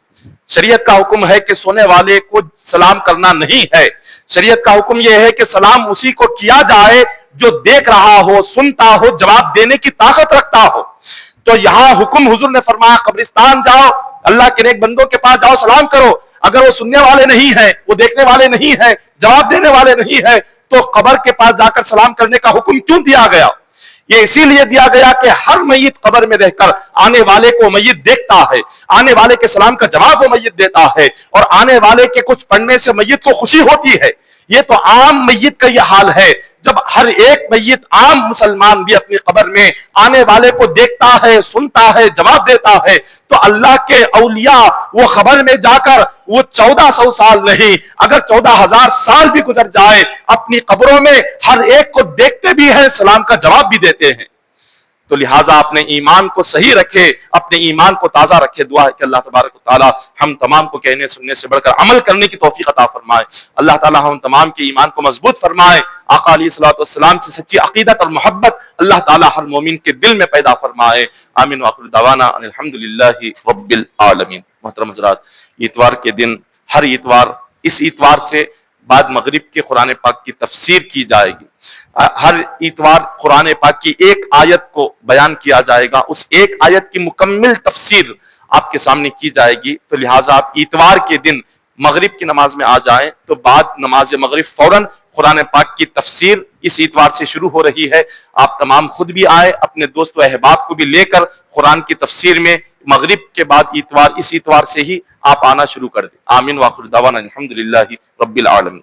شریعت کا حکم ہے کہ سونے والے کو سلام کرنا نہیں ہے. شریعت کا حکم یہ ہے کہ سلام اسی کو کیا جائے جو دیکھ رہا ہو، سنتا ہو، جواب دینے کی طاقت رکھتا ہو. تو یہاں حکم حضور نے فرمایا قبرستان جاؤ، اللہ کے نیک بندوں کے پاس جاؤ، سلام کرو. اگر وہ سننے والے نہیں ہیں، وہ دیکھنے والے نہیں ہیں، جواب دینے والے نہیں ہیں، تو قبر کے پاس جا کر سلام کرنے کا حکم کیوں دیا گیا؟ یہ اسی لیے دیا گیا کہ ہر میت قبر میں رہ کر آنے والے کو میت دیکھتا ہے، آنے والے کے سلام کا جواب وہ میت دیتا ہے، اور آنے والے کے کچھ پڑھنے سے میت کو خوشی ہوتی ہے. یہ تو عام میت کا یہ حال ہے. جب ہر ایک میت، عام مسلمان بھی اپنی قبر میں آنے والے کو دیکھتا ہے، سنتا ہے، جواب دیتا ہے، تو اللہ کے اولیاء وہ قبر میں جا کر وہ 1400 سال نہیں، اگر 14,000 سال بھی گزر جائے، اپنی قبروں میں ہر ایک کو دیکھتے بھی ہیں، سلام کا جواب بھی دیتے ہیں. تو لہٰذا اپنے ایمان کو صحیح رکھے، اپنے ایمان کو تازہ رکھے. دعا ہے کہ اللہ تبارک و تعالی ہم تمام کو کہنے سننے سے بڑھ کر عمل کرنے کی توفیق عطا فرمائے. اللہ تعالی ہم تمام کے ایمان کو مضبوط فرمائے. آقا علیہ الصلوۃ والسلام سے سچی عقیدت اور محبت اللہ تعالی ہر مومن کے دل میں پیدا فرمائے. آمین وآخر دعوانا ان الحمدللہ رب العالمین. محترم حضرات، اتوار کے دن، ہر اتوار، اس اتوار سے بعد مغرب کے قرآن پاک کی تفسیر کی جائے گی. ہر اتوار قرآن پاک کی ایک آیت کو بیان کیا جائے گا، اس ایک آیت کی مکمل تفسیر آپ کے سامنے کی جائے گی. تو لہٰذا آپ اتوار کے دن مغرب کی نماز میں آ جائیں تو بعد نماز مغرب فوراً قرآن پاک کی تفسیر اس اتوار سے شروع ہو رہی ہے. آپ تمام خود بھی آئے، اپنے دوست و احباب کو بھی لے کر قرآن کی تفسیر میں مغرب کے بعد اتوار، اس اتوار سے ہی آپ آنا شروع کر دیں. آمین وآخر دعوانا الحمدللہ رب العالمین.